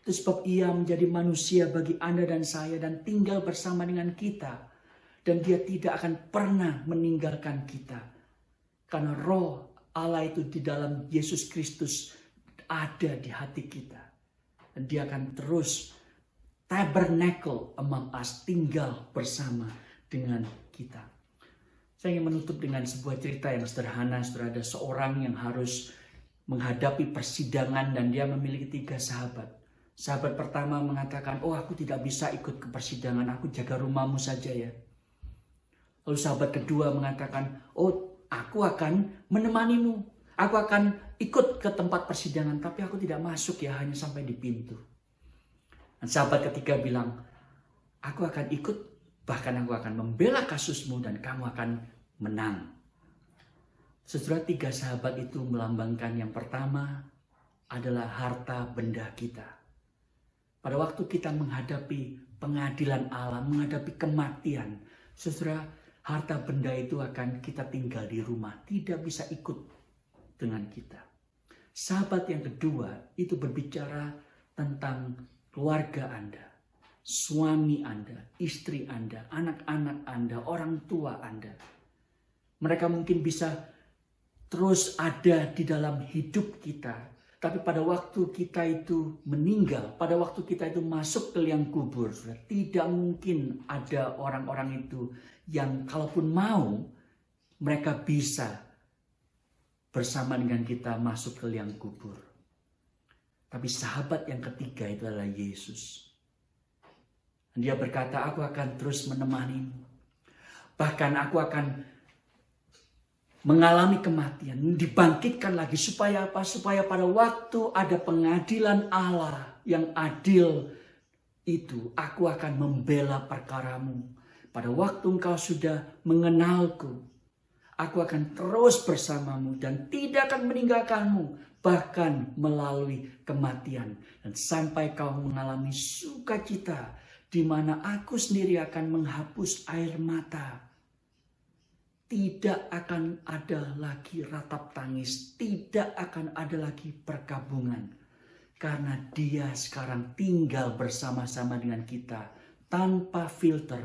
S20: Itu sebab Ia menjadi manusia bagi Anda dan saya dan tinggal bersama dengan kita. Dan Dia tidak akan pernah meninggalkan kita. Karena roh Allah itu di dalam Yesus Kristus ada di hati kita. Dan Dia akan terus tabernacle among us, tinggal bersama dengan kita. Saya ingin menutup dengan sebuah cerita yang sederhana. Saudara, ada seorang yang harus menghadapi persidangan dan dia memiliki 3 sahabat. Sahabat pertama mengatakan, oh aku tidak bisa ikut ke persidangan, aku jaga rumahmu saja ya. Lalu sahabat kedua mengatakan, oh aku akan menemanimu, aku akan ikut ke tempat persidangan, tapi aku tidak masuk ya, hanya sampai di pintu. Dan sahabat ketiga bilang, aku akan ikut, bahkan aku akan membela kasusmu dan kamu akan menang. Saudara, 3 sahabat itu melambangkan yang pertama adalah harta benda kita. Pada waktu kita menghadapi pengadilan Allah, menghadapi kematian, saudara, harta benda itu akan kita tinggal di rumah, tidak bisa ikut dengan kita. Sahabat yang kedua itu berbicara tentang keluarga Anda, suami Anda, istri Anda, anak-anak Anda, orang tua Anda. Mereka mungkin bisa terus ada di dalam hidup kita. Tapi pada waktu kita itu meninggal, pada waktu kita itu masuk ke liang kubur, tidak mungkin ada orang-orang itu yang kalaupun mau, mereka bisa bersama dengan kita masuk ke liang kubur. Tapi sahabat yang ketiga itu adalah Yesus. Dia berkata, aku akan terus menemanimu. Bahkan aku akan mengalami kematian, dibangkitkan lagi. Supaya apa? Supaya pada waktu ada pengadilan Allah yang adil itu, aku akan membela perkaramu. Pada waktu engkau sudah mengenalku, aku akan terus bersamamu dan tidak akan meninggalkanmu, bahkan melalui kematian. Dan sampai kau mengalami sukacita, di mana aku sendiri akan menghapus air mata. Tidak akan ada lagi ratap tangis, tidak akan ada lagi perkabungan. Karena Dia sekarang tinggal bersama-sama dengan kita, tanpa filter,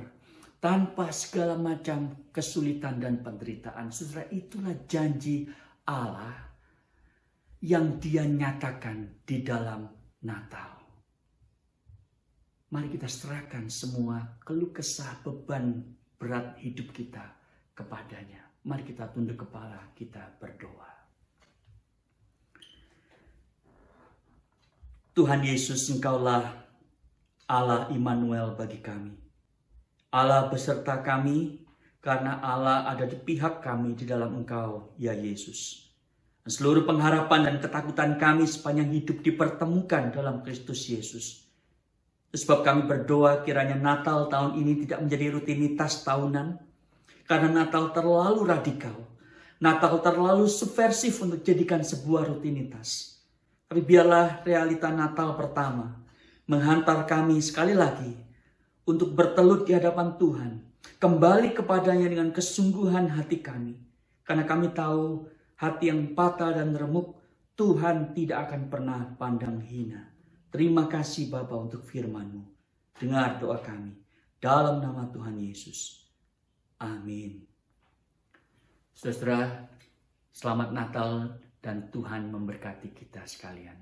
S20: tanpa segala macam kesulitan dan penderitaan. Saudara, itulah janji Allah yang Dia nyatakan di dalam Natal. Mari kita serahkan semua keluh kesah, beban berat hidup kita kepadanya. Mari kita tunduk kepala, kita berdoa. Tuhan Yesus, Engkaulah Allah Immanuel bagi kami. Allah beserta kami karena Allah ada di pihak kami di dalam Engkau, ya Yesus. Dan seluruh pengharapan dan ketakutan kami sepanjang hidup dipertemukan dalam Kristus Yesus. Sebab kami berdoa kiranya Natal tahun ini tidak menjadi rutinitas tahunan. Karena Natal terlalu radikal. Natal terlalu subversif untuk dijadikan sebuah rutinitas. Tapi biarlah realita Natal pertama menghantar kami sekali lagi untuk bertelut di hadapan Tuhan. Kembali kepadanya dengan kesungguhan hati kami. Karena kami tahu hati yang patah dan remuk Tuhan tidak akan pernah pandang hina. Terima kasih Bapa untuk firman-Mu. Dengar doa kami. Dalam nama Tuhan Yesus. Amin. Saudara, selamat Natal dan Tuhan memberkati kita sekalian.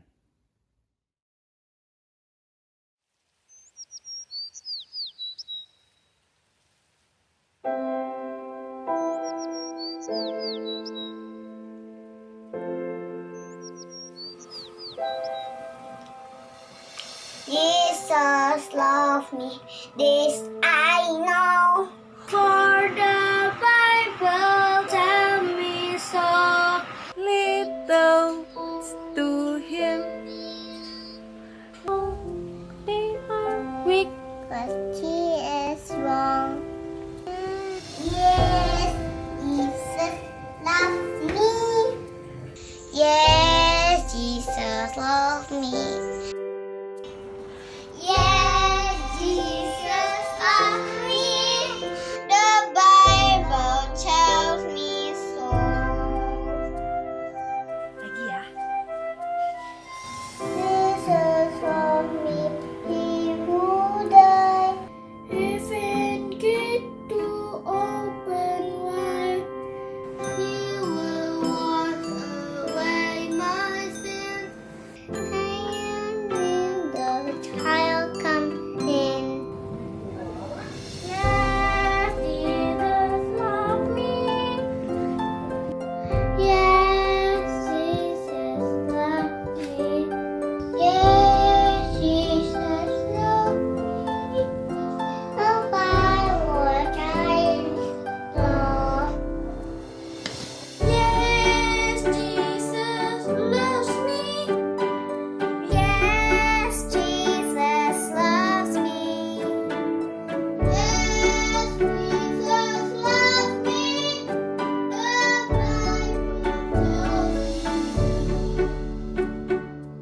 S21: Jesus loved me, this I know, for the Bible tells me so. Little to him, they are weak, but he is wrong. Yes, Jesus loves me. Yes, Jesus loves me. Yes, Jesus loves me. The Bible tells me so. Lagi ya. Jesus loves me. He who died, heaven gate to open wide. He will wash away my sins. And when the child comes in. Yes, Jesus loves me. Yes, Jesus loves me. Yes, Jesus loves me. The Bible tells so. Yes, Jesus loves me. Yes, Jesus loves me. Yes, Jesus loves me.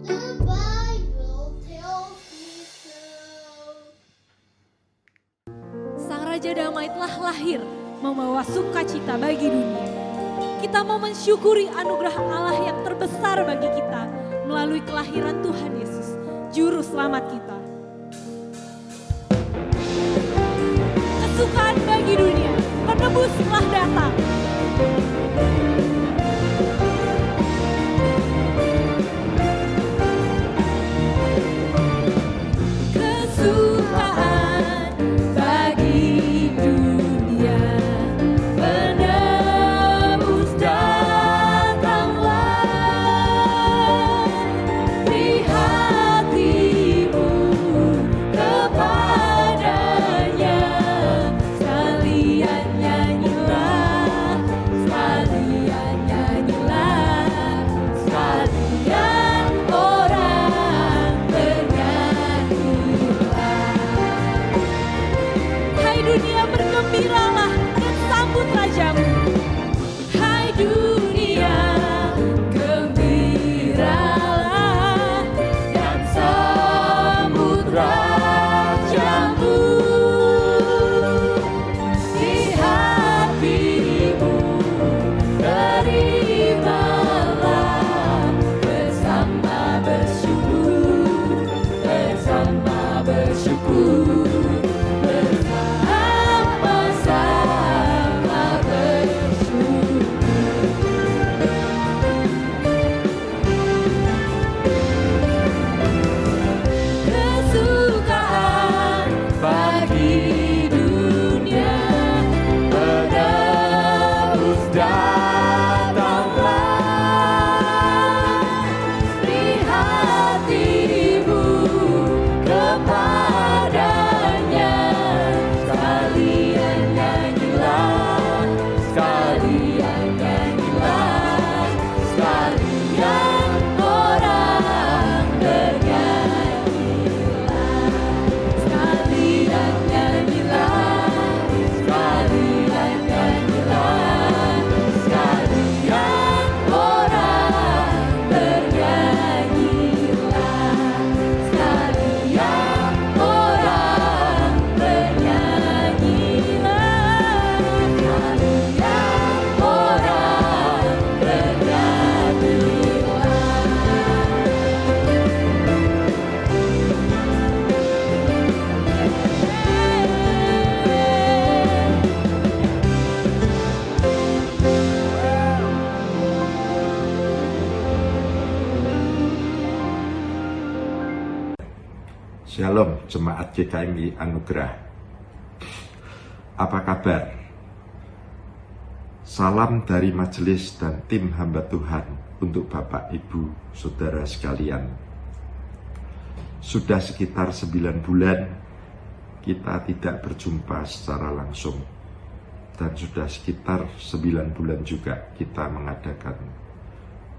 S21: The Bible tells me so.
S17: Sang Raja Damai telah lahir membawa sukacita bagi dunia. Kita mau mensyukuri anugerah Allah yang terbesar bagi kita melalui kelahiran Tuhan Yesus, Juru Selamat kita. Kesukaan bagi dunia, penebus telah datang. Kesukaan bagi dunia, penebus datanglah. Beri hatimu kepadanya, sekalian nyanyilah, sekalian nyanyilah, sekalian orang bernyanyilah. Hai dunia, bergembiralah dan sambut Rajamu. Hai dunia, gembiralah dan sambut Rajamu. Di hatimu terimalah, bersama bersyukur, bersama bersyukur, bersama-sama bersyukur. Kesukaan bagi dunia, penebus datanglah. Beri hatimu kepadanya, sekalian nyanyilah, sekalian nyanyilah, sekalian orang bernyanyilah.
S1: Shalom Jemaat GKMI Anugerah. Apa kabar? Salam dari majelis dan tim hamba Tuhan untuk Bapak, Ibu, Saudara sekalian. Sudah sekitar 9 bulan kita tidak berjumpa secara langsung. Dan sudah sekitar 9 bulan juga kita mengadakan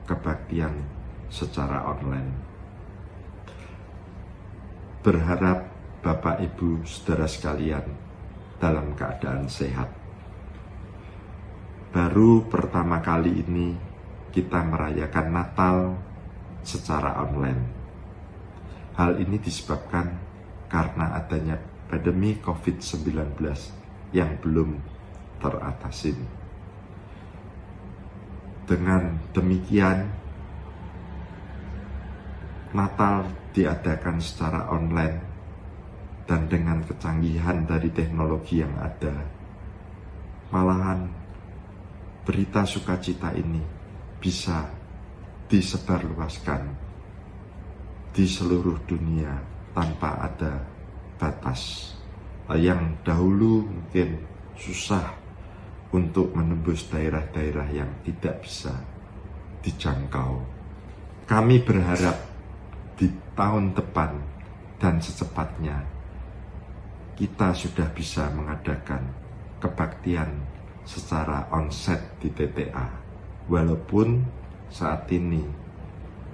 S1: kebaktian secara online. Berharap Bapak, Ibu, Saudara sekalian dalam keadaan sehat. Baru pertama kali ini kita merayakan Natal secara online. Hal ini disebabkan karena adanya pandemi COVID-19 yang belum teratasi. Dengan demikian, Natal diadakan secara online dan dengan kecanggihan dari teknologi yang ada, malahan berita sukacita ini bisa disebarluaskan di seluruh dunia tanpa ada batas. Yang dahulu mungkin susah untuk menembus daerah-daerah yang tidak bisa dijangkau. Kami berharap di tahun depan dan secepatnya kita sudah bisa mengadakan kebaktian secara onsite di TTA. Walaupun saat ini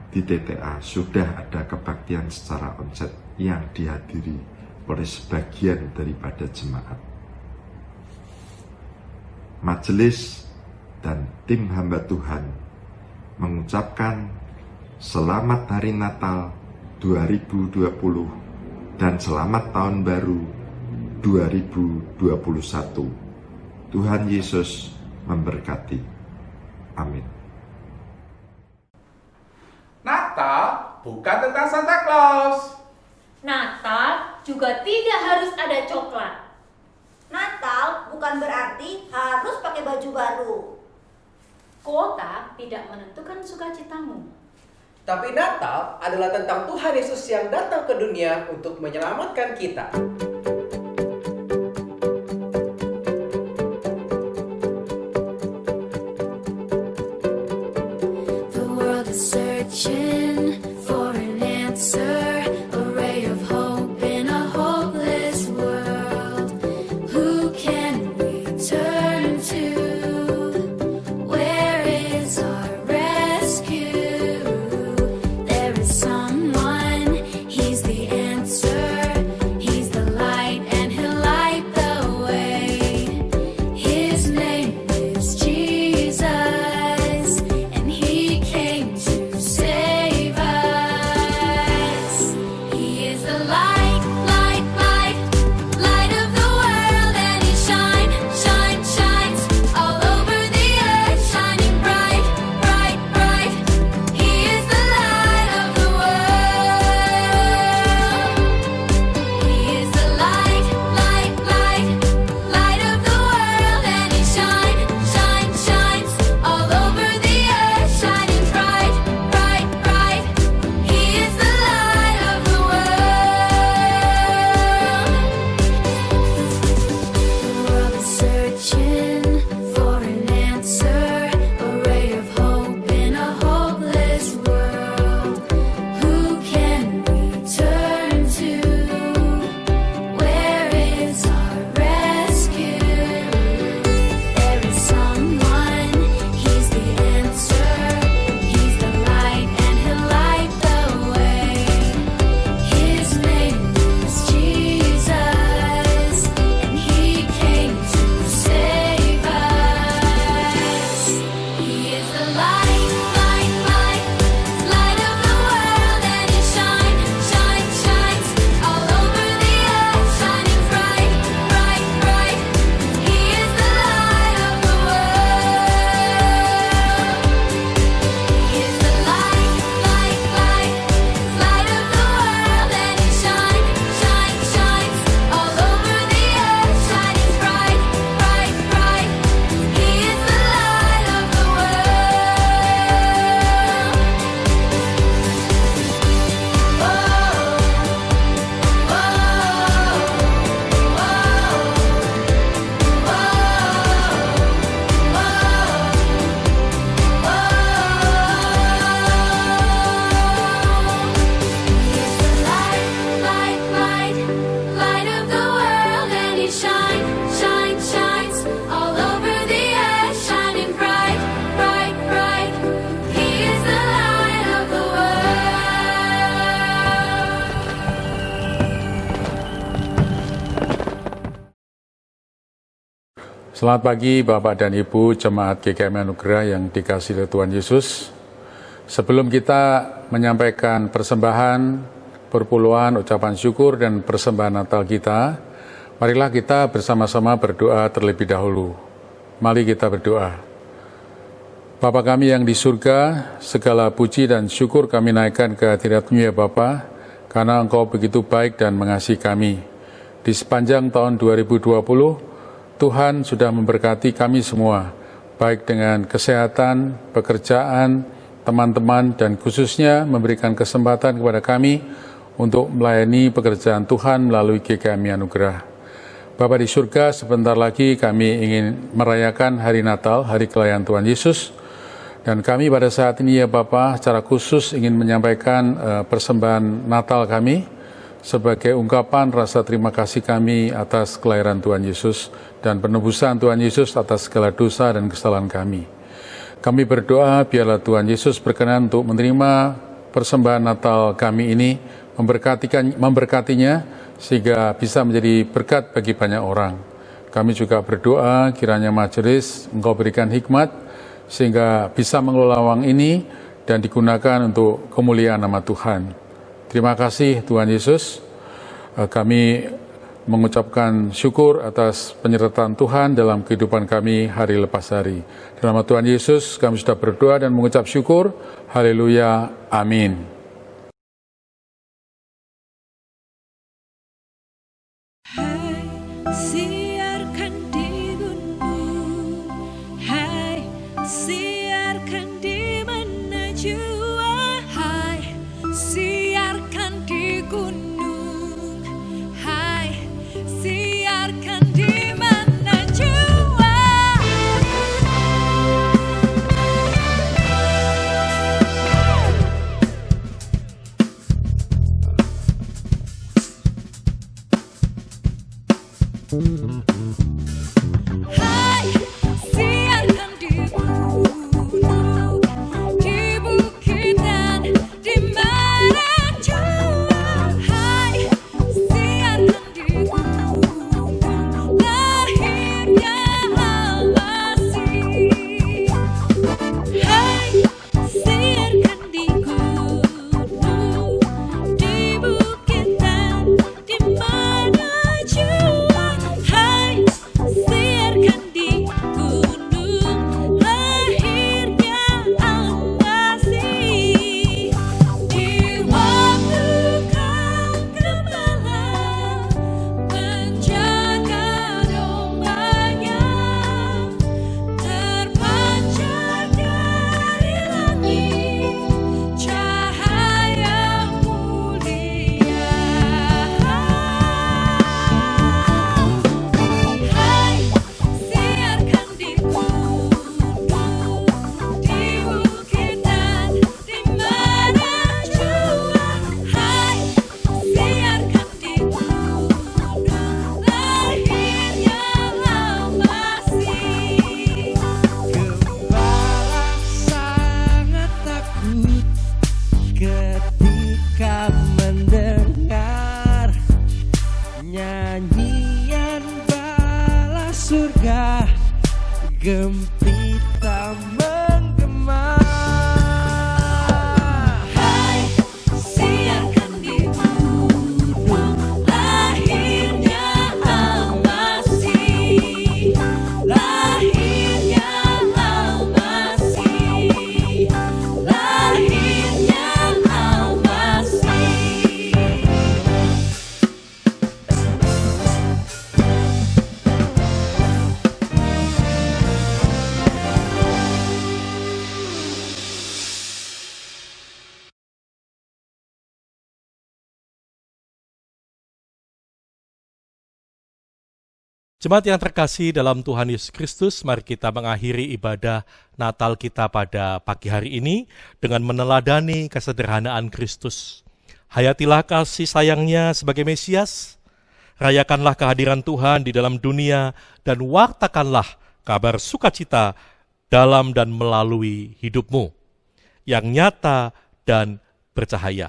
S1: di TTA sudah ada kebaktian secara onsite yang dihadiri oleh sebagian daripada jemaat. Majelis dan tim hamba Tuhan mengucapkan Selamat Hari Natal 2020 dan selamat Tahun Baru 2021. Tuhan Yesus memberkati. Amin.
S3: Natal bukan tentang Santa Claus.
S19: Natal juga tidak harus ada coklat.
S22: Natal bukan berarti harus pakai baju baru.
S19: Kota tidak menentukan sukacitamu.
S23: Tapi Natal adalah tentang Tuhan Yesus yang datang ke dunia untuk menyelamatkan kita.
S24: The world is searching for an answer, a ray of hope in a hopeless world. Who can we turn to? Where is our rescue? Someone, he's the answer, he's the light.
S2: Selamat pagi Bapak dan Ibu Jemaat GKMI Anugerah yang dikasihi oleh Tuhan Yesus. Sebelum kita menyampaikan persembahan, perpuluhan, ucapan syukur dan persembahan Natal kita, marilah kita bersama-sama berdoa terlebih dahulu. Mari kita berdoa. Bapa kami yang di surga, segala puji dan syukur kami naikkan ke hadirat-Mu ya Bapa, karena Engkau begitu baik dan mengasihi kami. Di sepanjang tahun 2020, Tuhan sudah memberkati kami semua, baik dengan kesehatan, pekerjaan, teman-teman, dan khususnya memberikan kesempatan kepada kami untuk melayani pekerjaan Tuhan melalui GKMI Anugerah. Bapa di surga, sebentar lagi kami ingin merayakan hari Natal, hari kelahiran Tuhan Yesus, dan kami pada saat ini ya Bapa, secara khusus ingin menyampaikan persembahan Natal kami, sebagai ungkapan rasa terima kasih kami atas kelahiran Tuhan Yesus dan penebusan Tuhan Yesus atas segala dosa dan kesalahan kami. Kami berdoa biarlah Tuhan Yesus berkenan untuk menerima persembahan Natal kami ini, memberkatinya sehingga bisa menjadi berkat bagi banyak orang. Kami juga berdoa kiranya majelis Engkau berikan hikmat sehingga bisa mengelola uang ini dan digunakan untuk kemuliaan nama Tuhan. Terima kasih Tuhan Yesus, kami mengucapkan syukur atas penyertaan Tuhan dalam kehidupan kami hari lepas hari. Dalam nama Tuhan Yesus kami sudah berdoa dan mengucap syukur. Haleluya, amin.
S24: Siarkan di gunung, hai, siarkan di mana jua, hai, siarkan di gunung, hai, siarkan di mana jua. Hai, siarkan di gunung, di bukit dan di mana jua. Hai, siarkan di gunung, lahirnya Al-Masih. Hai, siarkan di gunung, di bukit dan di mana jua. Hai, siarkan di gunung, lahirnya Al-Masih. Di waktu kau gembala menjaga dombanya, terpancar dari langit cahaya mulia. Hai, siarkan di gunung, di bukit dan di mana jua. Hai, siarkan di gunung, lahirnya Al-Masih.
S4: Gembala sangat takut ketika mendengar nyanyian bala surga gempita menggema.
S24: Hai, siarkan di gunung, lahirnya Al-Masih. Lahirnya Al-Masih. Lahirnya Al-Masih.
S5: Jemaat yang terkasih dalam Tuhan Yesus Kristus, mari kita mengakhiri ibadah Natal kita pada pagi hari ini dengan meneladani kesederhanaan Kristus. Hayatilah kasih sayangnya sebagai Mesias, rayakanlah kehadiran Tuhan di dalam dunia, dan wartakanlah kabar sukacita dalam dan melalui hidupmu yang nyata dan bercahaya.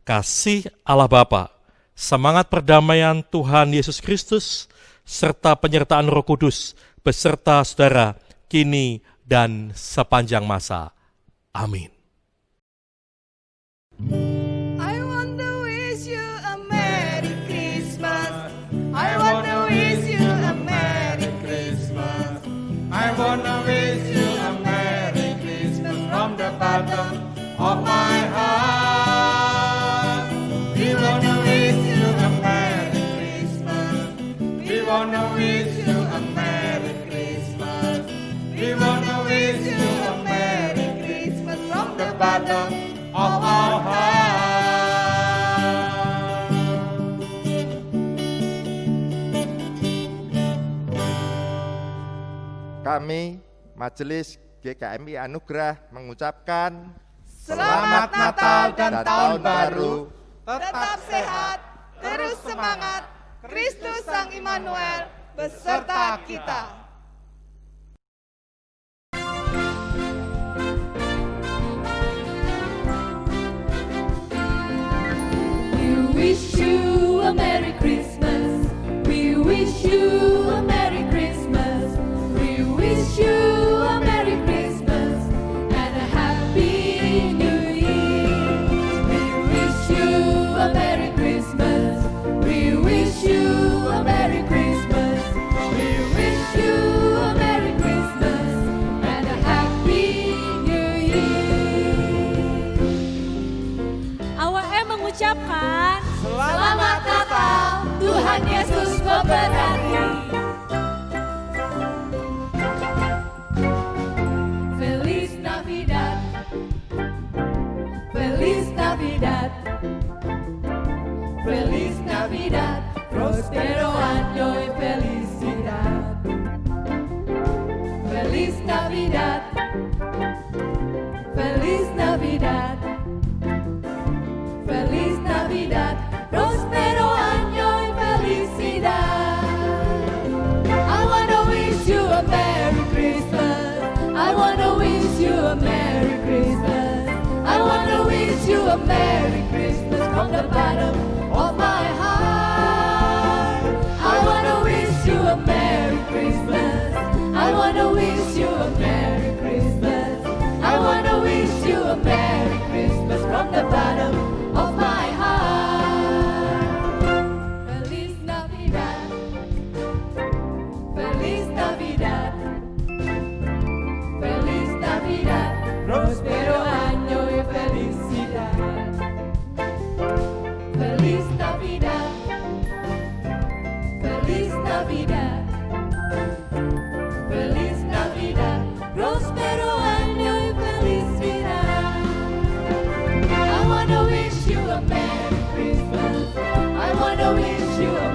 S5: Kasih Allah Bapa, semangat perdamaian Tuhan Yesus Kristus, serta penyertaan Roh Kudus beserta saudara kini dan sepanjang masa. Amin.
S4: I want to wish you a Merry Christmas. I want to wish you a Merry Christmas.
S6: I want to wish you a Merry Christmas from the bottom of my heart. We want to wish you a Merry Christmas. We want to wish you a Merry Christmas. We want to wish you a Merry Christmas from the bottom of our heart.
S1: Kami, Majelis GKMI Anugerah, mengucapkan
S6: Selamat Natal dan Tahun Baru. Tetap sehat, terus semangat. Kristus Sang Immanuel beserta kita.
S24: We wish you a Merry Christmas. We wish you a Merry Christmas. We wish you a Merry Christmas and a Happy New Year. We wish you a Merry Christmas. We wish you a Merry Christmas. We wish you a Merry Christmas and a Happy New Year.
S19: AWM mengucapkan
S24: Selamat Natal, Tuhan Yesus memberkati. Feliz Navidad, Feliz Navidad, Feliz Navidad, Prospero año y felicidad. Feliz Navidad, Feliz Navidad, Feliz Navidad, Prospero año y felicidad. I wanna wish you a Merry Christmas. I wanna wish you a Merry Christmas. I wanna wish you a Merry Christmas from the bottom of my heart. I wanna wish you a Merry Christmas. I wanna wish you a Merry Christmas. I wanna wish you a Merry Christmas from the bottom of my heart. Feliz Navidad, Feliz Navidad, Feliz Navidad, Prospero año y felicidad. Feliz Navidad, Feliz Navidad, Feliz Navidad, Prospero año y felicidad. I wanna wish you a Merry Christmas. I wanna wish you a